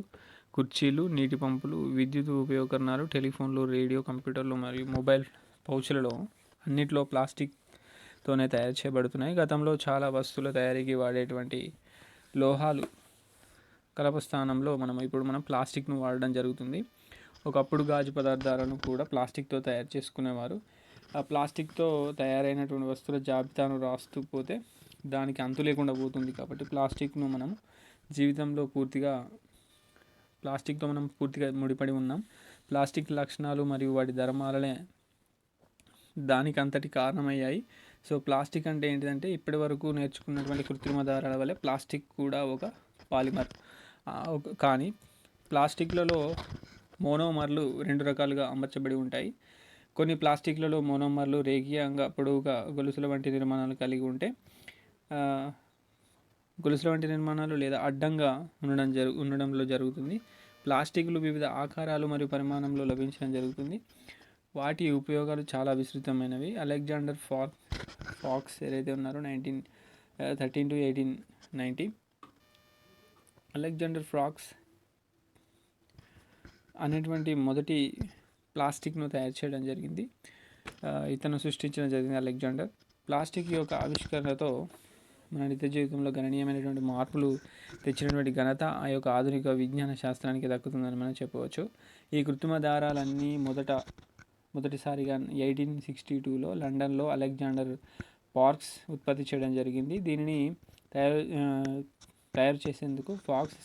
కుర్చీలు, నీటి పంపులు, విద్యుత్ ఉపకరణాలు, టెలిఫోన్లు, రేడియో, కంప్యూటర్లు మరియు మొబైల్ పౌచులలో అన్నిట్లో ప్లాస్టిక్తోనే తయారు చేయబడుతున్నాయి. గతంలో చాలా వస్తువుల తయారీకి వాడేటువంటి లోహాలు కలప స్థానంలో ఇప్పుడు మనం ప్లాస్టిక్ను వాడడం జరుగుతుంది. ఒకప్పుడు గాజు పదార్థాలను కూడా ప్లాస్టిక్తో తయారు చేసుకునేవారు. ఆ ప్లాస్టిక్తో తయారైనటువంటి వస్తువుల జాబితాను రాస్తూ పోతే దానికి అంతు లేకుండా పోతుంది. కాబట్టి ప్లాస్టిక్తో మనం పూర్తిగా ముడిపడి ఉన్నాం. ప్లాస్టిక్ లక్షణాలు మరియు వాటి ధర్మాలనే దానికి అంతటి కారణమయ్యాయి. సో ప్లాస్టిక్ అంటే ఏంటిదంటే ఇప్పటి వరకు నేర్చుకున్నటువంటి కృత్రిమ దారాల వల్ల ప్లాస్టిక్ కూడా ఒక పాలిమర్. కానీ ప్లాస్టిక్లలో మోనోమర్లు 2 రకాలుగా అమర్చబడి ఉంటాయి. కొన్ని ప్లాస్టిక్లలో మోనోమర్లు రేఖీయంగా పొడవుగా గొలుసుల వంటి నిర్మాణాలు కలిగి ఉంటే లేదా అడ్డంగా ఉండడంలో జరుగుతుంది. ప్లాస్టిక్లు వివిధ ఆకారాలు మరియు పరిమాణంలో లభించడం జరుగుతుంది. వాటి ఉపయోగాలు చాలా విస్తృతమైనవి. అలెగ్జాండర్ ఫాక్స్ ఏదైతే ఉన్నారో 1913 to 1890 అలెగ్జాండర్ ఫాక్స్ అనేటువంటి మొదటి ప్లాస్టిక్ను తయారు చేయడం జరిగింది. ఇతను సృష్టించడం జరిగింది అలెగ్జాండర్. ప్లాస్టిక్ యొక్క ఆవిష్కరణతో మన నిత్య జీవితంలో గణనీయమైనటువంటి మార్పులు తెచ్చినటువంటి ఘనత ఆ యొక్క ఆధునిక విజ్ఞాన శాస్త్రానికి దక్కుతుందని మనం చెప్పవచ్చు. ఈ కృత్రిమ దారాలన్నీ మొదటిసారిగా 1862లో లండన్లో అలెగ్జాండర్ పార్క్స్ ఉత్పత్తి చేయడం జరిగింది. దీనిని తయారు చేసేందుకు ఫాక్స్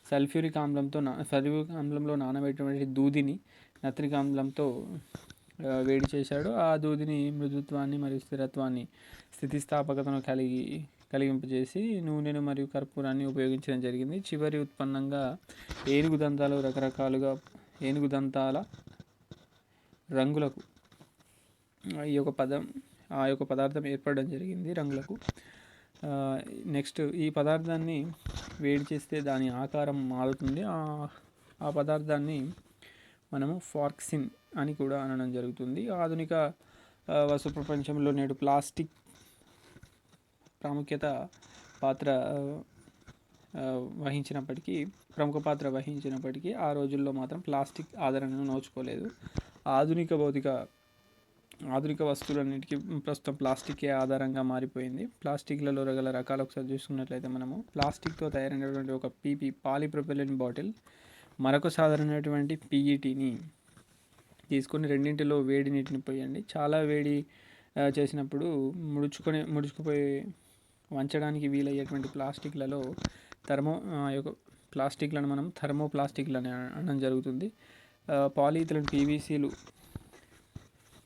సల్ఫ్యూరిక్ ఆమ్లంలో నానబెట్టినటువంటి దూదిని నత్రిక ఆమ్లంతో వేడి చేశాడు. ఆ దూదిని మృదుత్వాన్ని మరియు స్థితిస్థాపకతను కలిగింపజేసి నూనెను మరియు కర్పూరాన్ని ఉపయోగించడం జరిగింది. చివరి ఉత్పన్నంగా ఏనుగు దంతాల రంగులకు ఆ యొక్క పదార్థం ఏర్పడడం జరిగింది రంగులకు. నెక్స్ట్ ఈ పదార్థాన్ని వేడి చేస్తే దాని ఆకారం మారుతుంది. ఆ పదార్థాన్ని మనము ఫార్క్సిన్ అని కూడా అనడం జరుగుతుంది. ఆధునిక వస్తు ప్రపంచంలో నేడు ప్లాస్టిక్ ప్రముఖ పాత్ర వహించినప్పటికీ ఆ రోజుల్లో మాత్రం ప్లాస్టిక్ ఆదరణను నోచుకోలేదు. ఆధునిక వస్తువులన్నిటికీ ప్రస్తుతం ప్లాస్టికే ఆధారంగా మారిపోయింది. ప్లాస్టిక్లలో గల రకాలు ఒకసారి చూసుకున్నట్లయితే మనము ప్లాస్టిక్తో తయారైనటువంటి ఒక పీపీ పాలీప్రొపిలిన్ బాటిల్, మరొక సాధారణమైనటువంటి పీఈటీని తీసుకొని రెండింటిలో వేడి నీటిని పోయండి. చాలా వేడి చేసినప్పుడు ముడుచుకుపోయి వంచడానికి వీలయ్యేటువంటి ప్లాస్టిక్లలో యొక్క ప్లాస్టిక్లను మనం థర్మోప్లాస్టిక్లని అనడం జరుగుతుంది. పాలీథిలిన్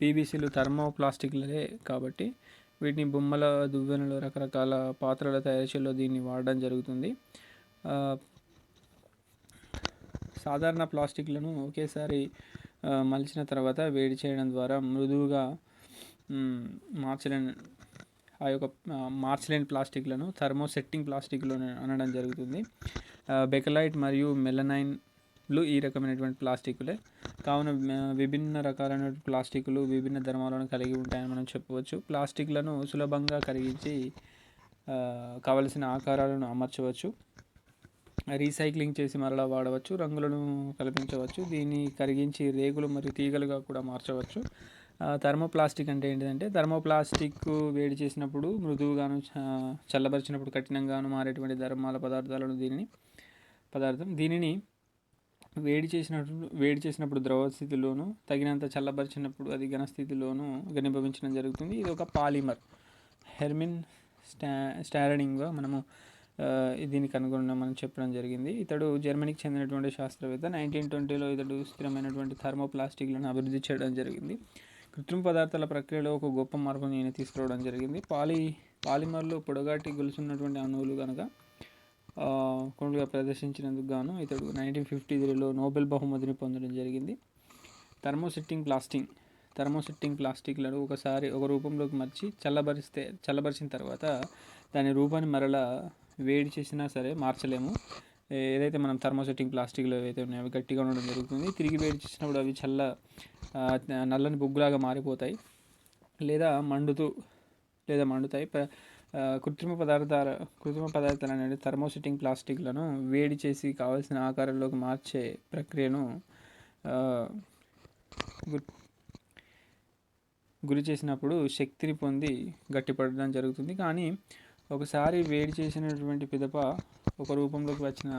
పీవీసీలు థర్మోప్లాస్టిక్లే కాబట్టి వీటిని బొమ్మల, దువ్వెనలు, రకరకాల పాత్రల తయారీలో దీన్ని వాడడం జరుగుతుంది. సాధారణ ప్లాస్టిక్లను ఒకేసారి మలిచిన తర్వాత వేడి చేయడం ద్వారా మృదువుగా మార్చలేని ప్లాస్టిక్లను థర్మోసెట్టింగ్ ప్లాస్టిక్లు అనడం జరుగుతుంది. బెకలైట్ మరియు మెలనైన్లు ఈ రకమైనటువంటి ప్లాస్టిక్లే. కావున విభిన్న రకాలైన ప్లాస్టిక్లు విభిన్న ధర్మాలను కలిగి ఉంటాయని మనం చెప్పవచ్చు. ప్లాస్టిక్లను సులభంగా కరిగించి కావలసిన ఆకారాలను అమర్చవచ్చు, రీసైక్లింగ్ చేసి మరలా వాడవచ్చు, రంగులను కల్పించవచ్చు, దీన్ని కరిగించి రేకులు మరియు తీగలుగా కూడా మార్చవచ్చు. థర్మోప్లాస్టిక్ అంటే ఏంటిదంటే, థర్మోప్లాస్టిక్ వేడి చేసినప్పుడు మృదువుగాను, చల్లబరిచినప్పుడు కఠినంగాను మారేటువంటి ధర్మాల దీనిని వేడి చేసినప్పుడు ద్రవ స్థితిలోను, తగినంత చల్లబరిచినప్పుడు అది ఘన స్థితిలోను ఘనీభవించడం జరుగుతుంది. ఇది ఒక పాలిమర్. హెర్మిన్ స్టారడింగ్గా మనము దీన్ని కనుగొన్నామని చెప్పడం జరిగింది. ఇతడు జర్మనీకి చెందినటువంటి శాస్త్రవేత్త. 1920లో ఇతడు స్థిరమైనటువంటి థర్మోప్లాస్టిక్లను అభివృద్ధి చేయడం జరిగింది. కృత్రిమ పదార్థాల ప్రక్రియలో ఒక గొప్ప మార్పుని ఈయన తీసుకురావడం జరిగింది. పాలిమర్లు పొడగాటి గొలుసున్నటువంటి అణువులు కనుక కొనుగా ప్రదర్శించినందుకు గాను ఇతడు 1953లో నోబెల్ బహుమతిని పొందడం జరిగింది. థర్మోసెట్టింగ్ ప్లాస్టిక్లను ఒక రూపంలోకి మార్చి చల్లబరిచిన తర్వాత దాని రూపాన్ని మరలా వేడి చేసినా సరే మార్చలేము. ఏదైతే మనం థర్మోసెట్టింగ్ ప్లాస్టిక్లు ఏవైతే ఉన్నాయో అవి గట్టిగా ఉండడం జరుగుతుంది. తిరిగి వేడి చేసినప్పుడు అవి నల్లని బొగ్గులాగా మారిపోతాయి లేదా మండుతాయి. కృత్రిమ పదార్థాలు అనేది థర్మోసెట్టింగ్ ప్లాస్టిక్లను వేడి చేసి కావాల్సిన ఆకారంలోకి మార్చే ప్రక్రియను గురి చేసినప్పుడు శక్తిని పొంది గట్టిపడడం జరుగుతుంది. కానీ ఒకసారి వేడి చేసినటువంటి పిదప ఒక రూపంలోకి వచ్చిన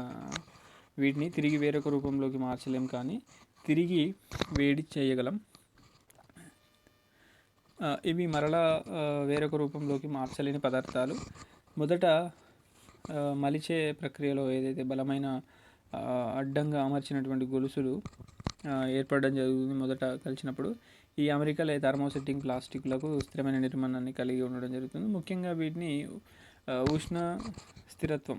వీటిని తిరిగి వేరొక రూపంలోకి మార్చలేం, కానీ తిరిగి వేడి చేయగలం. ఇవి మరలా వేరొక రూపంలోకి మార్చలేని పదార్థాలు. మొదట మలిచే ప్రక్రియలో ఏదైతే బలమైన అడ్డంగా అమర్చినటువంటి గొలుసులు ఏర్పడడం జరుగుతుంది మొదట కలిసినప్పుడు. ఈ అమరికలే థర్మోసెట్టింగ్ ప్లాస్టిక్లకు స్థిరమైన నిర్మాణాన్ని కలిగి ఉండడం జరుగుతుంది. ముఖ్యంగా వీటిని ఉష్ణ స్థిరత్వం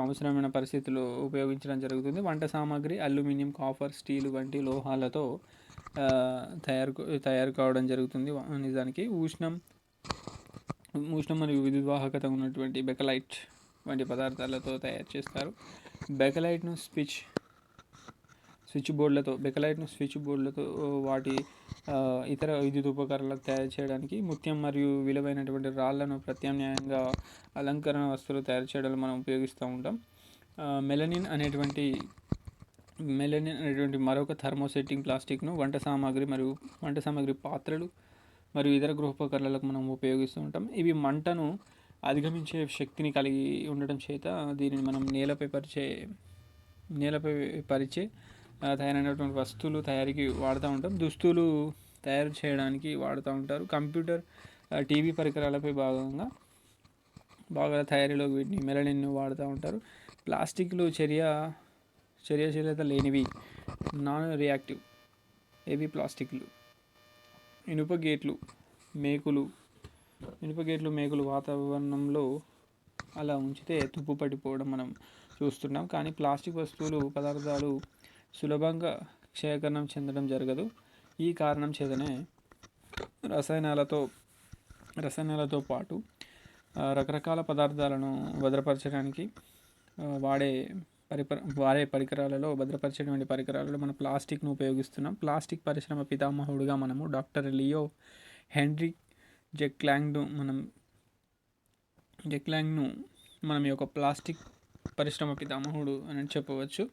అవసరమైన పరిస్థితుల్లో ఉపయోగించడం జరుగుతుంది. వంట సామాగ్రి అల్యూమినియం, కాపర్, స్టీలు వంటి లోహాలతో తయారు కావడం జరుగుతుంది. నిజానికి ఉష్ణం మరియు విద్యుద్వాహకత ఉన్నటువంటి బెకలైట్ వంటి పదార్థాలతో తయారు చేస్తారు. బెకలైట్ను స్విచ్ బోర్డులతో వాటి ఇతర విద్యుత్ ఉపకరణాలకు తయారు చేయడానికి, ముత్యం మరియు విలువైనటువంటి రాళ్లను ప్రత్యామ్నాయంగా అలంకరణ వస్తువులు తయారు చేయడానికి మనం ఉపయోగిస్తూ ఉంటాం. మెలనిన్ అనేటువంటి మరొక థర్మోసెట్టింగ్ ప్లాస్టిక్ను వంట సామాగ్రి పాత్రలు మరియు ఇతర గృహోపకరణాలకు మనం ఉపయోగిస్తూ ఉంటాం. ఇవి మంటను అధిగమించే శక్తిని కలిగి ఉండటం చేత దీనిని మనం నేలపై పరిచే తయారైనటువంటి వస్తువులు తయారీకి వాడుతూ ఉంటాం. దుస్తులు తయారు చేయడానికి వాడుతూ ఉంటారు. కంప్యూటర్, టీవీ పరికరాలపై భాగాల తయారీలో వీటిని మెలనిన్ను వాడుతూ ఉంటారు. ప్లాస్టిక్లు చర్యశీలత లేనివి, నాన్ రియాక్టివ్. ఏవి ప్లాస్టిక్లు? ఇనుప గేట్లు, మేకులు వాతావరణంలో అలా ఉంచితే తుప్పు పట్టిపోవడం మనం చూస్తున్నాం. కానీ ప్లాస్టిక్ పదార్థాలు సులభంగా క్షయకరణం చెందడం జరగదు. ఈ కారణం చేతనే రసాయనాలతో పాటు రకరకాల పదార్థాలను భద్రపరచడానికి వాడే భద్రపరిచేటువంటి పరికరాలలో మనం ప్లాస్టిక్ను ఉపయోగిస్తున్నాం. ప్లాస్టిక్ పరిశ్రమ పితామహుడుగా మనము డాక్టర్ లియో హెన్రిక్ జెక్లాంగ్ను మనం ఈ యొక్క ప్లాస్టిక్ పరిశ్రమ పితామహుడు అని చెప్పవచ్చు.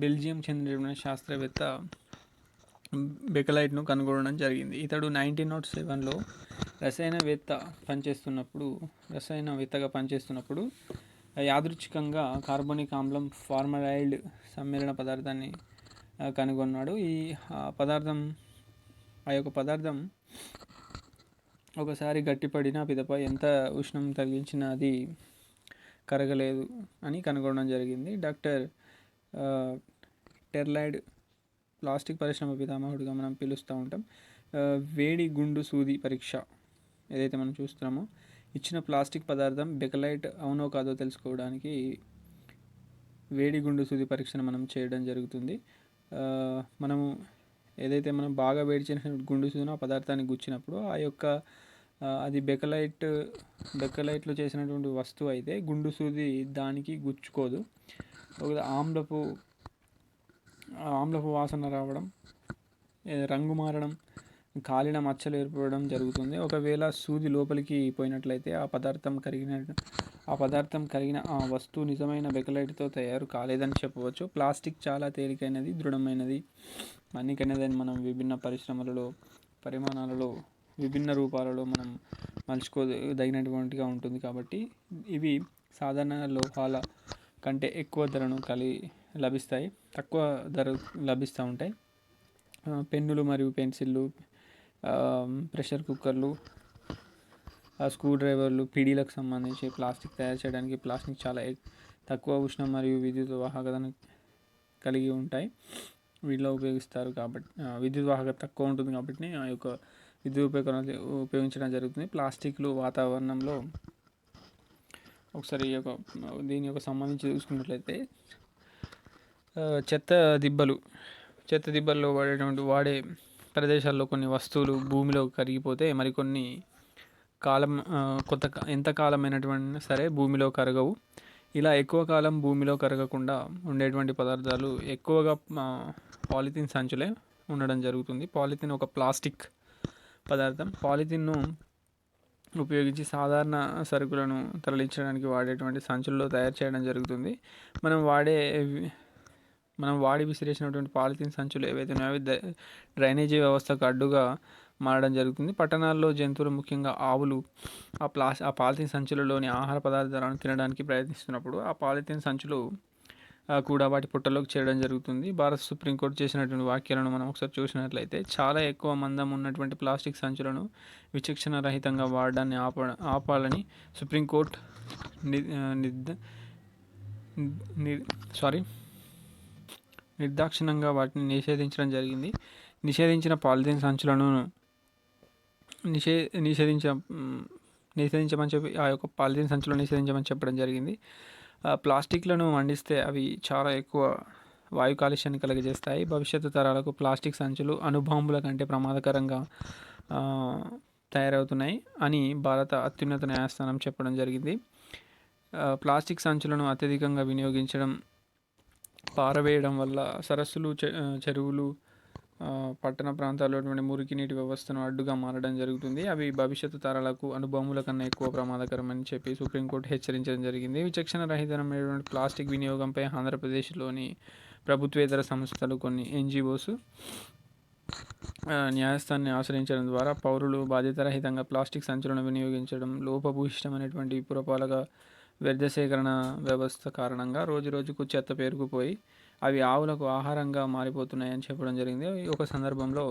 బెల్జియం చెందిన శాస్త్రవేత్త బెకలైట్ను కనుగొనడం జరిగింది. ఇతడు 1907లో రసాయనవేత్తగా పనిచేస్తున్నప్పుడు యాదృచ్ఛికంగా కార్బోనిక్ ఆమ్లం ఫార్మలైడ్ సమ్మేళన పదార్థాన్ని కనుగొన్నాడు. ఈ పదార్థం ఆ యొక్క పదార్థం ఒకసారి గట్టిపడిన పిదప ఎంత ఉష్ణం తగ్గించినా అది కరగలేదు అని కనుగొనడం జరిగింది. డాక్టర్ టెర్లైడ్ ప్లాస్టిక్ పరిశ్రమ పితామహుడిగా మనం పిలుస్తూ ఉంటాం. వేడి గుండు సూది పరీక్ష ఏదైతే మనం చూస్తున్నామో, ఇచ్చిన ప్లాస్టిక్ పదార్థం బెకలైట్ అవునో కాదో తెలుసుకోవడానికి వేడి గుండు సూది పరీక్షను మనం చేయడం జరుగుతుంది. మనము ఏదైతే మనం బాగా వేడి చేసిన గుండు సూదినో ఆ పదార్థాన్ని గుచ్చినప్పుడు ఆ యొక్క అది బెకలైట్లో చేసినటువంటి వస్తువు అయితే గుండు సూది దానికి గుచ్చుకోదు. ఒక ఆమ్లపు వాసన రావడం, రంగు మారడం, కాలిన మచ్చలు ఏర్పడడం జరుగుతుంది. ఒకవేళ సూది లోపలికి పోయినట్లయితే ఆ పదార్థం కరిగిన ఆ వస్తువు నిజమైన బెకలైట్తో తయారు కాలేదని చెప్పవచ్చు. ప్లాస్టిక్ చాలా తేలికైనది, దృఢమైనది, మన్నికైనదని మనం విభిన్న పరిశ్రమలలో, పరిమాణాలలో, విభిన్న రూపాలలో మనం మలుచుకోదగినటువంటిగా ఉంటుంది. కాబట్టి ఇవి సాధారణ లోహాల కంటే ఎక్కువ ధరను లభిస్తాయి, తక్కువ ధర లభిస్తూ ఉంటాయి. పెన్నులు మరియు పెన్సిళ్ళు, ప్రెషర్ కుక్కర్లు, స్క్రూ డ్రైవర్లు, పిడీలకు సంబంధించి ప్లాస్టిక్ తయారు చేయడానికి ప్లాస్టిక్ చాలా తక్కువ ఉష్ణం మరియు విద్యుత్ వాహకతను కలిగి ఉంటాయి. వీటిలో ఉపయోగిస్తారు కాబట్టి విద్యుత్ వాహకత తక్కువ ఉంటుంది కాబట్టి ఆ యొక్క విద్యుత్ ఉపయోగించడం జరుగుతుంది. ప్లాస్టిక్లు వాతావరణంలో ఒకసారి దీని యొక్క సంబంధించి చూసుకున్నట్లయితే చెత్త దిబ్బల్లో వాడే ప్రదేశాల్లో కొన్ని వస్తువులు భూమిలో కరిగిపోతే మరికొన్ని కాలం ఎంత కాలమైనటువంటి సరే భూమిలో కరగవు. ఇలా ఎక్కువ కాలం భూమిలో కరగకుండా ఉండేటువంటి పదార్థాలు ఎక్కువగా పాలిథిన్ సంచులే ఉండడం జరుగుతుంది. పాలిథిన్ ఒక ప్లాస్టిక్ పదార్థం. పాలిథిన్ను ఉపయోగించి సాధారణ సరుకులను తరలించడానికి వాడేటువంటి సంచుల్లో తయారు చేయడం జరుగుతుంది. మనం వాడి విసిరేసినటువంటి పాలిథిన్ సంచులు ఏవైతే ఉన్నాయో అవి డ్రైనేజీ వ్యవస్థకు అడ్డుగా మారడం జరుగుతుంది. పట్టణాల్లో జంతువులు, ముఖ్యంగా ఆవులు ఆ పాలిథిన్ సంచులలోని ఆహార పదార్థాలను తినడానికి ప్రయత్నిస్తున్నప్పుడు ఆ పాలిథిన్ సంచులు కూడా వాటి పుట్టలోకి చేరడం జరుగుతుంది. భారత సుప్రీంకోర్టు చేసినటువంటి వ్యాఖ్యలను మనం ఒకసారి చూసినట్లయితే చాలా ఎక్కువ మందం ఉన్నటువంటి ప్లాస్టిక్ సంచులను విచక్షణ రహితంగా వాడడాన్ని ఆపాలని సుప్రీంకోర్టు నిర్దాక్షిణ్యంగా వాటిని నిషేధించడం జరిగింది. నిషేధించిన పాలిథిన్ సంచులను నిషేధించమని చెప్పి ఆ యొక్క పాలిథిన్ సంచులను నిషేధించమని చెప్పడం జరిగింది. ప్లాస్టిక్లను మండిస్తే అవి చాలా ఎక్కువ వాయు కాలుష్యాన్ని కలుగజేస్తాయి. భవిష్యత్తు తరాలకు ప్లాస్టిక్ సంచులు అణుబాంబుల కంటే ప్రమాదకరంగా తయారవుతున్నాయి అని భారత అత్యున్నత న్యాయస్థానం చెప్పడం జరిగింది. ప్లాస్టిక్ సంచులను అత్యధికంగా వినియోగించడం, పారవేయడం వల్ల సరస్సులు, చెరువులు, పట్టణ ప్రాంతాల్లో మురికి నీటి వ్యవస్థను అడ్డుగా మారడం జరుగుతుంది. అవి భవిష్యత్తు తరాలకు అణుబాంబుల కన్నా ఎక్కువ ప్రమాదకరమని చెప్పి సుప్రీంకోర్టు హెచ్చరించడం జరిగింది. విచక్షణ రహితమైనటువంటి ప్లాస్టిక్ వినియోగంపై ఆంధ్రప్రదేశ్లోని ప్రభుత్వేతర సంస్థలు, కొన్ని NGOs న్యాయస్థానాన్ని ఆశ్రయించడం ద్వారా పౌరులు బాధ్యతారహితంగా ప్లాస్టిక్ సంచులను వినియోగించడం, లోపభూయిష్టమైనటువంటి పురపాలక వ్యర్థ సేకరణ వ్యవస్థ కారణంగా రోజుకు చెత్త పేరుకుపోయి అవి ఆవులకు ఆహారంగా మారిపోతున్నాయని చెప్పడం జరిగింది. ఒక సందర్భంలో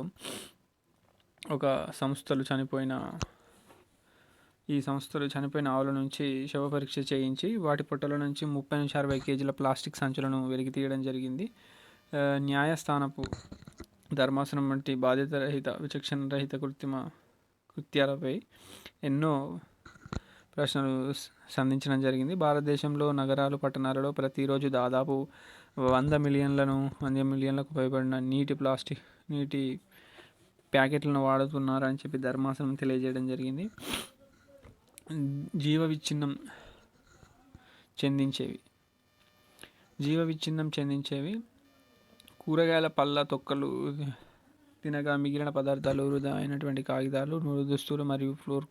ఈ సంస్థలు చనిపోయిన ఆవుల నుంచి శవ పరీక్ష చేయించి వాటి పొట్టల నుంచి 30 నుంచి 60 కేజీల ప్లాస్టిక్ సంచులను వెలికి తీయడం జరిగింది. న్యాయస్థానపు ధర్మాసనం వంటి బాధ్యతారహిత, విచక్షణ రహిత కృత్యాలపై ఎన్నో ప్రశ్నలు సంధించడం జరిగింది. భారతదేశంలో నగరాలు, పట్టణాలలో ప్రతిరోజు దాదాపు 100 మిలియన్లకు పైబడిన నీటి ప్యాకెట్లను వాడుతున్నారని చెప్పి ధర్మాసనం తెలియజేయడం జరిగింది. జీవ విచ్ఛిన్నం చెందించేవి కూరగాయల పళ్ళ తొక్కలు తినగా మిగిలిన పదార్థాలు, వృధా అయినటువంటి కాగితాలు, దుస్తులు మరియు ఫ్లోర్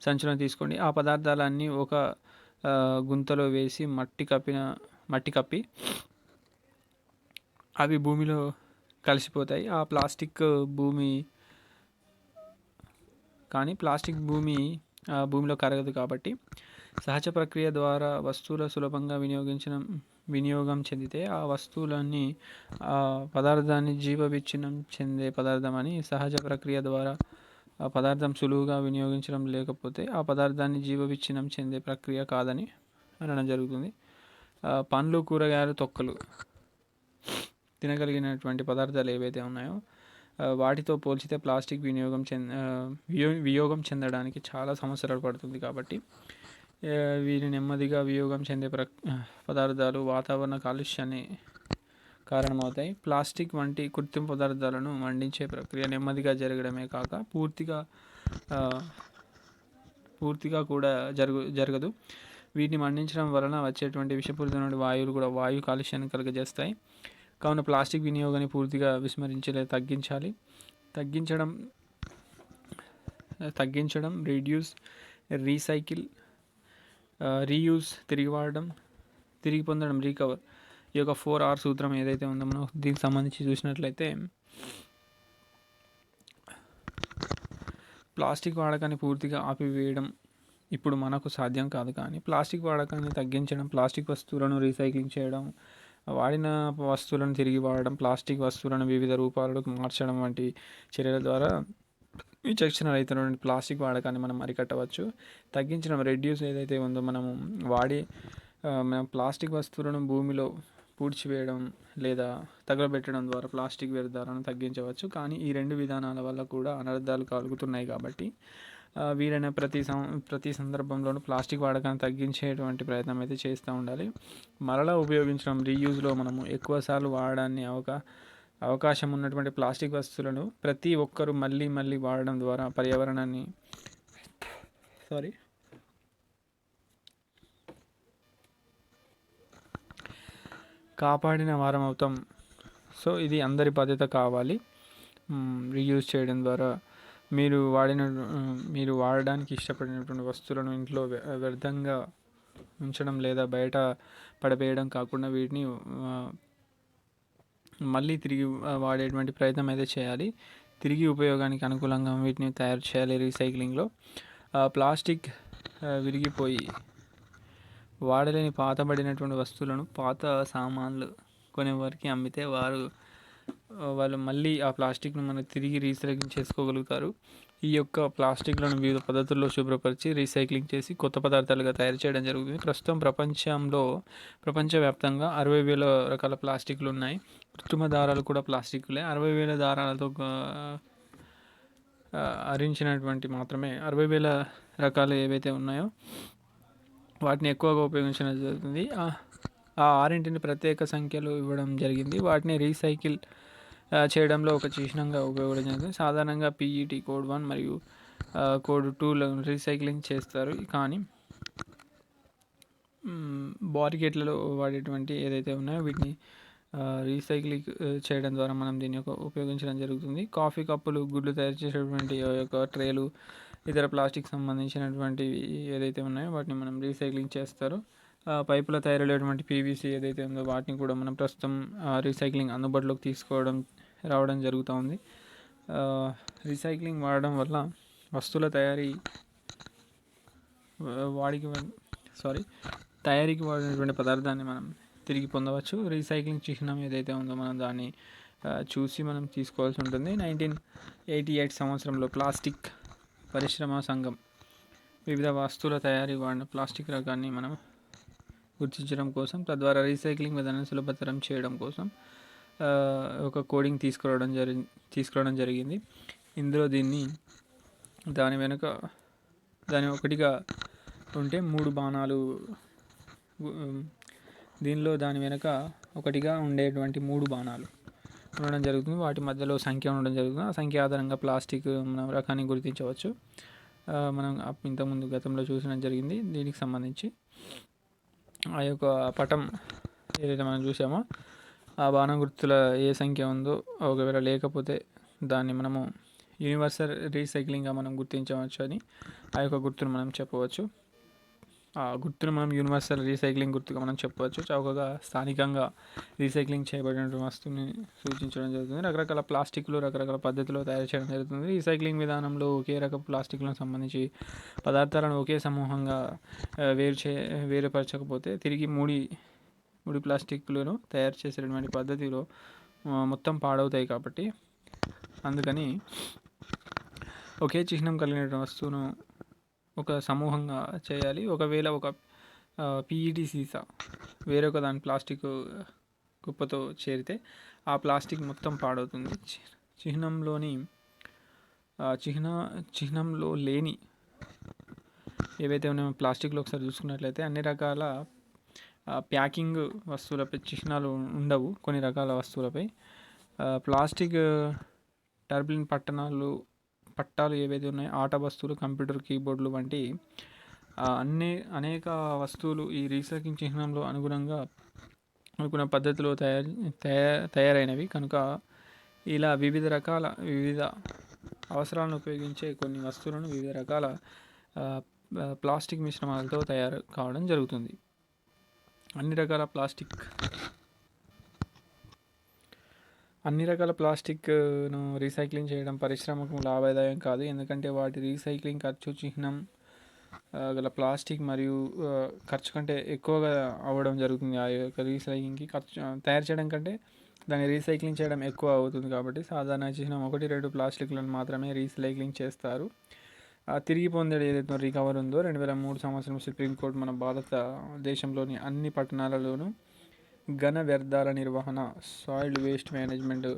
సంచులను తీసుకోండి. ఆ పదార్థాలన్నీ ఒక గుంతలో వేసి మట్టి కప్పి అవి భూమిలో కలిసిపోతాయి. ప్లాస్టిక్ భూమిలో కరగదు కాబట్టి సహజ ప్రక్రియ ద్వారా వస్తువుల సులభంగా వినియోగించడం వినియోగం చెందితే ఆ వస్తువులన్నీ ఆ పదార్థాన్ని జీవవిచ్ఛిన్నం చెందే పదార్థం అని, సహజ ప్రక్రియ ద్వారా ఆ పదార్థం సులువుగా వినియోగించడం లేకపోతే ఆ పదార్థాన్ని జీవవిచ్ఛిన్నం చెందే ప్రక్రియ కాదని అనడం జరుగుతుంది. పండ్లు, కూరగాయలు, తొక్కలు తినగలిగినటువంటి పదార్థాలు ఏవైతే ఉన్నాయో వాటితో పోల్చితే ప్లాస్టిక్ వియోగం చెందడానికి చాలా సంవత్సరాలు పడుతుంది. కాబట్టి వీరి నెమ్మదిగా వియోగం చెందే పదార్థాలు వాతావరణ కాలుష్యాన్ని కారణమవుతాయి. ప్లాస్టిక్ వంటి కృత్రిమ పదార్థాలను మండించే ప్రక్రియ నెమ్మదిగా జరగడమే కాక పూర్తిగా కూడా జరగదు. వీటిని మండించడం వలన వచ్చేటువంటి విషపూరితమైన వాయువులు కూడా వాయు కాలుష్యాన్ని కలుగజేస్తాయి. కావున ప్లాస్టిక్ వినియోగాన్ని పూర్తిగా తగ్గించడం, రీడ్యూస్, రీసైకిల్, రీయూజ్, తిరిగి వాడడం, తిరిగి పొందడం, రీకవర్, ఈ యొక్క 4R సూత్రం ఏదైతే ఉందో మనం దీనికి సంబంధించి చూసినట్లయితే ప్లాస్టిక్ వాడకాన్ని పూర్తిగా ఆపివేయడం ఇప్పుడు మనకు సాధ్యం కాదు. కానీ ప్లాస్టిక్ వాడకాన్ని తగ్గించడం, ప్లాస్టిక్ వస్తువులను రీసైక్లింగ్ చేయడం, వాడిన వస్తువులను తిరిగి వాడడం, ప్లాస్టిక్ వస్తువులను వివిధ రూపాలకు మార్చడం వంటి చర్యల ద్వారా విచక్షణ రహితమైన ప్లాస్టిక్ వాడకాన్ని మనం అరికట్టవచ్చు. తగ్గించడం, రెడ్యూస్ ఏదైతే ఉందో మనం ప్లాస్టిక్ వస్తువులను భూమిలో పూడ్చివేయడం లేదా తగలబెట్టడం ద్వారా ప్లాస్టిక్ వ్యర్థాలను తగ్గించవచ్చు. కానీ ఈ రెండు విధానాల వల్ల కూడా అనర్థాలు కలుగుతున్నాయి. కాబట్టి వీరైనా ప్రతి సందర్భంలోనూ ప్లాస్టిక్ వాడకాన్ని తగ్గించేటువంటి ప్రయత్నం అయితే చేస్తూ ఉండాలి. మరలా ఉపయోగించడం, రీయూజ్లో మనము ఎక్కువసార్లు వాడడాన్ని అవకాశం ఉన్నటువంటి ప్లాస్టిక్ వస్తువులను ప్రతి ఒక్కరూ మళ్ళీ వాడడం ద్వారా పర్యావరణాన్ని కాపాడిన వారం అవుతాం. సో ఇది అందరి బాధ్యత కావాలి. రీయూజ్ చేయడం ద్వారా మీరు వాడడానికి ఇష్టపడినటువంటి వస్తువులను ఇంట్లో వ్యర్థంగా ఉంచడం లేదా బయట పడవేయడం కాకుండా వీటిని మళ్ళీ తిరిగి వాడేటువంటి ప్రయత్నం అయితే చేయాలి. తిరిగి ఉపయోగానికి అనుకూలంగా వీటిని తయారు చేయాలి. రీసైక్లింగ్లో ప్లాస్టిక్ విరిగిపోయి వాడలేని పాతబడినటువంటి వస్తువులను, పాత సామాన్లు కొనేవారికి అమ్మితే వాళ్ళు మళ్ళీ ఆ ప్లాస్టిక్ను మనం తిరిగి రీసైక్లింగ్ చేసుకోగలుగుతారు. ఈ యొక్క ప్లాస్టిక్లను వివిధ పద్ధతుల్లో శుభ్రపరిచి రీసైక్లింగ్ చేసి కొత్త పదార్థాలుగా తయారు చేయడం జరుగుతుంది. ప్రస్తుతం ప్రపంచవ్యాప్తంగా 60,000 రకాల ప్లాస్టిక్లు ఉన్నాయి. కృత్రిమ దారాలు కూడా ప్లాస్టిక్లే. 60,000 దారాలతో అరించినటువంటి మాత్రమే 60,000 రకాలు ఏవైతే ఉన్నాయో వాటిని ఎక్కువగా ఉపయోగించడం జరుగుతుంది. ఆ 6ని ప్రత్యేక సంఖ్యలో ఇవ్వడం జరిగింది. వాటిని రీసైకిల్ చేయడంలో ఒక చిహ్నంగా ఉపయోగించడం జరుగుతుంది. సాధారణంగా PET కోడ్ 1 మరియు కోడ్ 2లను రీసైక్లింగ్ చేస్తారు. కానీ బారికేట్లలో వాడేటువంటి ఏదైతే ఉన్నాయో వీటిని రీసైక్లింగ్ చేయడం ద్వారా మనం దీన్ని ఉపయోగించడం జరుగుతుంది. కాఫీ కప్పులు, గుడ్లు తయారు చేసేటువంటి యొక్క ట్రేలు, ఇతర ప్లాస్టిక్ సంబంధించినటువంటి ఏదైతే ఉన్నాయో వాటిని మనం రీసైక్లింగ్ చేస్తారు. పైపుల తయారయ్యేటువంటి PVC ఏదైతే ఉందో వాటిని కూడా మనం ప్రస్తుతం రీసైక్లింగ్ అందుబాటులోకి రావడం జరుగుతూ ఉంది. రీసైక్లింగ్ వాడడం వల్ల వస్తువుల తయారీకి వాడినటువంటి పదార్థాన్ని మనం తిరిగి పొందవచ్చు. రీసైక్లింగ్ చిహ్నం ఏదైతే ఉందో మనం దాన్ని చూసి మనం తీసుకోవాల్సి ఉంటుంది. 1988 సంవత్సరంలో ప్లాస్టిక్ పరిశ్రమ సంఘం వివిధ వస్తువుల తయారీ వాడిన ప్లాస్టిక్ రకాన్ని మనం గుర్తించడం కోసం, తద్వారా రీసైక్లింగ్ విధానాన్ని సులభతరం చేయడం కోసం ఒక కోడింగ్ తీసుకురావడం జరిగింది. ఇందులో దాని ఒకటిగా ఉంటే 3 బాణాలు, దీనిలో దాని వెనుక ఒకటిగా ఉండేటువంటి 3 బాణాలు ఉండడం జరుగుతుంది. వాటి మధ్యలో సంఖ్య ఉండడం జరుగుతుంది. ఆ సంఖ్య ఆధారంగా ప్లాస్టిక్ మనం రకాన్ని గుర్తించవచ్చు. మనం ఇంతకుముందు గతంలో చూసడం జరిగింది. దీనికి సంబంధించి ఆ యొక్క పటం ఏదైతే మనం చూసామో ఆ బాణం గుర్తుల ఏ సంఖ్య ఉందో ఒకవేళ లేకపోతే దాన్ని మనము యూనివర్సల్ రీసైక్లింగ్గా మనం గుర్తించవచ్చు అని ఆ యొక్క గుర్తును మనం చెప్పవచ్చు. ఆ గుర్తును మనం యూనివర్సల్ రీసైక్లింగ్ గుర్తుగా మనం చెప్పవచ్చు. చౌకగా స్థానికంగా రీసైక్లింగ్ చేయబడిన వస్తువుని సూచించడం జరుగుతుంది. రకరకాల ప్లాస్టిక్లు రకరకాల పద్ధతిలో తయారు చేయడం జరుగుతుంది. రీసైక్లింగ్ విధానంలో ఒకే రకపు ప్లాస్టిక్లకు సంబంధించి పదార్థాలను ఒకే సమూహంగా వేరుపరచకపోతే తిరిగి ముడి ప్లాస్టిక్లను తయారు చేసేటువంటి పద్ధతిలో మొత్తం పాడవుతాయి కాబట్టి అందుకని ఒకే చిహ్నం కలిగిన వస్తువును ఒక సమూహంగా చేయాలి. ఒకవేళ ఒక పిఈటి సీసా వేరొక దాని ప్లాస్టిక్ కుప్పతో చేరితే ఆ ప్లాస్టిక్ మొత్తం పాడవుతుంది. చిహ్నంలోని చిహ్నంలో లేని ఏవైతే ఉన్నాయో ప్లాస్టిక్లో ఒకసారి చూసుకున్నట్లయితే అన్ని రకాల ప్యాకింగ్ వస్తువులపై చిహ్నాలు ఉండవు. కొన్ని రకాల వస్తువులపై ప్లాస్టిక్ టర్బిన్ పట్టాలు ఏవైతే ఉన్నాయో ఆట వస్తువులు, కంప్యూటర్ కీబోర్డులు వంటి అనేక వస్తువులు ఈ రీసైక్లింగ్ చిహ్నంలో అనుకున్న పద్ధతిలో తయారైనవి కనుక ఇలా వివిధ అవసరాలను ఉపయోగించే కొన్ని వస్తువులను వివిధ రకాల ప్లాస్టిక్ మిశ్రమాలతో తయారు కావడం జరుగుతుంది. అన్ని రకాల ప్లాస్టిక్ను రీసైక్లింగ్ చేయడం పరిశ్రమకు లాభదాయం కాదు. ఎందుకంటే వాటి రీసైక్లింగ్ ఖర్చు చిహ్నం గల ప్లాస్టిక్ మరియు ఖర్చు కంటే ఎక్కువగా అవ్వడం జరుగుతుంది. ఆ యొక్క రీసైక్లింగ్కి ఖర్చు తయారు చేయడం కంటే దాన్ని రీసైక్లింగ్ చేయడం ఎక్కువ అవుతుంది. కాబట్టి సాధారణ చిహ్నం 1-2 ప్లాస్టిక్లను మాత్రమే రీసైక్లింగ్ చేస్తారు. తిరిగి పొందేది ఏదైతే రికవర్ ఉందో 2003 సంవత్సరం సుప్రీంకోర్టు మన భారతదేశంలోని అన్ని పట్టణాలలోనూ ఘన వ్యర్థాల నిర్వహణ సాయిల్ వేస్ట్ మేనేజ్మెంట్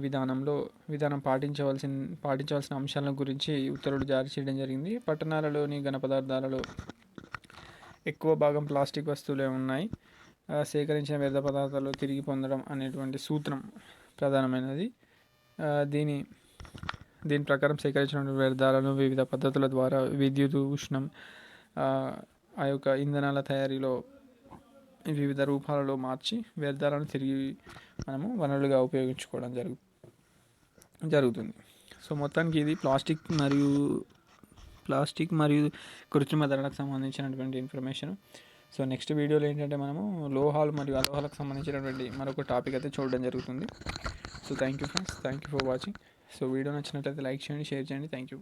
విధానం పాటించవలసిన అంశాల గురించి ఉత్తర్వులు జారీ చేయడం జరిగింది. పట్టణాలలోని ఘన పదార్థాలలో ఎక్కువ భాగం ప్లాస్టిక్ వస్తువులే ఉన్నాయి. సేకరించిన వ్యర్థ పదార్థాలు తిరిగి పొందడం అనేటువంటి సూత్రం ప్రధానమైనది. దీని ప్రకారం సేకరించిన వ్యర్థాలను వివిధ పద్ధతుల ద్వారా విద్యుత్, ఉష్ణం, ఆ యొక్క ఇంధనాల తయారీలో వివిధ రూపాలలో మార్చి వ్యర్థాలను తిరిగి మనము వనరులుగా ఉపయోగించుకోవడం జరుగుతుంది. సో మొత్తానికి ఇది ప్లాస్టిక్ మరియు కృత్రిమ ధరలకు సంబంధించినటువంటి ఇన్ఫర్మేషన్. సో నెక్స్ట్ వీడియోలో ఏంటంటే మనము లోహాలు మరియు అలోహాలకు సంబంధించినటువంటి మరొక టాపిక్ అయితే చూడడం జరుగుతుంది. So thank you friends, thank you for watching. So video నచ్చినట్లయితే లైక్ చేయండి, షేర్ చేయండి. Thank you.